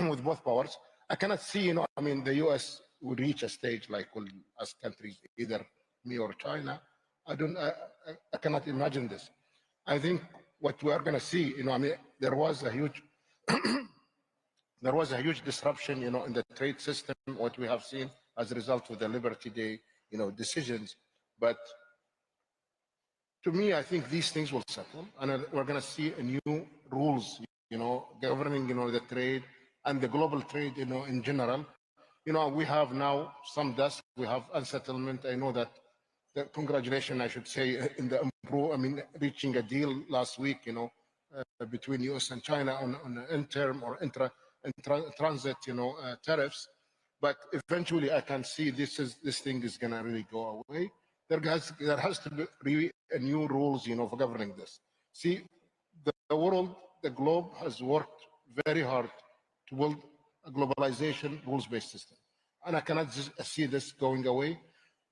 with both powers. I cannot see, I mean, the U.S. will reach a stage like will us countries, either me or China. I cannot imagine this. I think what we are going to see, I mean, there was a huge disruption, in the trade system, what we have seen as a result of the Liberty Day, decisions. But to me, I think these things will settle, and we're going to see a new rules, governing, the trade and the global trade, in general. We have now some dust, we have unsettlement. I know that congratulations, I should say, in the reaching a deal last week, between U.S. and China on interim or transit, tariffs. But eventually, I can see this thing is going to really go away. There has to be a new rules, for governing this. See, the world, the globe has worked very hard to build a globalization rules-based system, and I cannot just see this going away.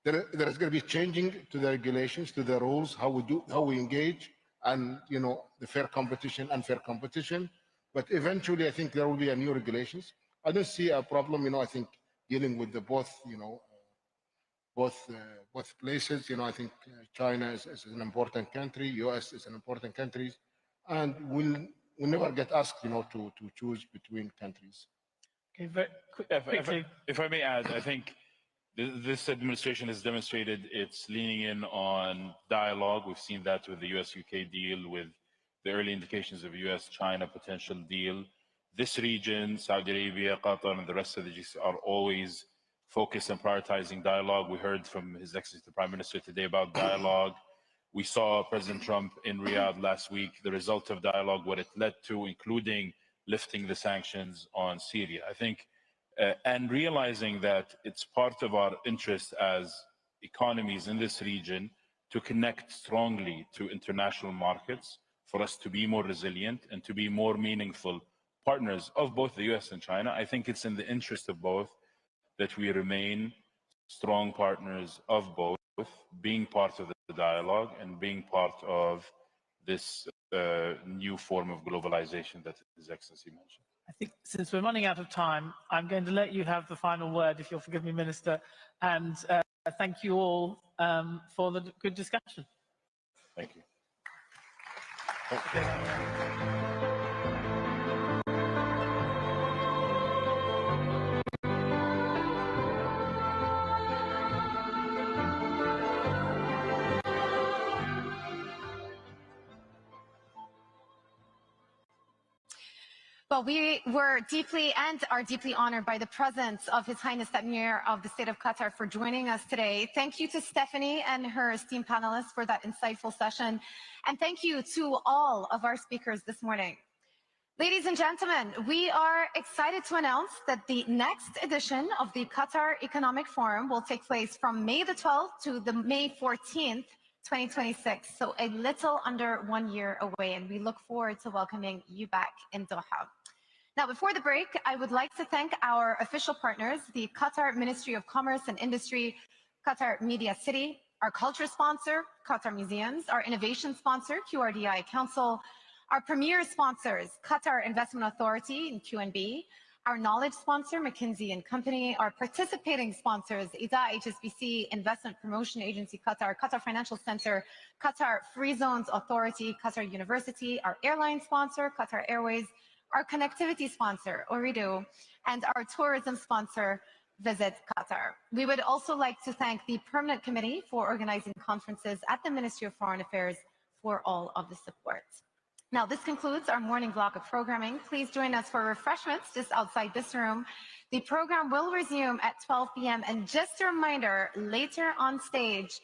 There is going to be changing to the regulations, to the rules, how we engage, and the fair competition, unfair competition. But eventually, I think there will be a new regulations. I don't see a problem, I think dealing with the both, both places. I think China is an important country, U.S. is an important country, and we'll never get asked, to choose between countries. Okay, very quickly. If I may add, I think this administration has demonstrated it's leaning in on dialogue. We've seen that with the US-UK deal, with the early indications of US-China potential deal. This region, Saudi Arabia, Qatar, and the rest of the GCC are always focused on prioritizing dialogue. We heard from His Excellency the Prime Minister today about dialogue. We saw President Trump in Riyadh last week, the result of dialogue, what it led to, including lifting the sanctions on Syria. I think, and realizing that it's part of our interest as economies in this region to connect strongly to international markets, for us to be more resilient and to be more meaningful partners of both the US and China. I think it's in the interest of both that we remain strong partners of both, being part of the dialogue and being part of this new form of globalization that His Excellency mentioned. I think since we're running out of time, I'm going to let you have the final word, if you'll forgive me, Minister, and thank you all for the good discussion. Thank you. Well, we were deeply and are deeply honored by the presence of His Highness the Emir of the State of Qatar for joining us today. Thank you to Stephanie and her esteemed panelists for that insightful session. And thank you to all of our speakers this morning. Ladies and gentlemen, we are excited to announce that the next edition of the Qatar Economic Forum will take place from May the 12th to the May 14th, 2026, so a little under 1 year away, and we look forward to welcoming you back in Doha. Now, before the break, I would like to thank our official partners, the Qatar Ministry of Commerce and Industry, Qatar Media City, our culture sponsor, Qatar Museums, our innovation sponsor, QRDI Council, our premier sponsors, Qatar Investment Authority and QNB, our knowledge sponsor, McKinsey & Company, our participating sponsors, IDA HSBC, Investment Promotion Agency Qatar, Qatar Financial Center, Qatar Free Zones Authority, Qatar University, our airline sponsor, Qatar Airways, our connectivity sponsor, Ooredoo, and our tourism sponsor, Visit Qatar. We would also like to thank the Permanent Committee for organizing conferences at the Ministry of Foreign Affairs for all of the support. Now, this concludes our morning block of programming. Please join us for refreshments just outside this room. The program will resume at 12 p.m. And just a reminder, later on stage,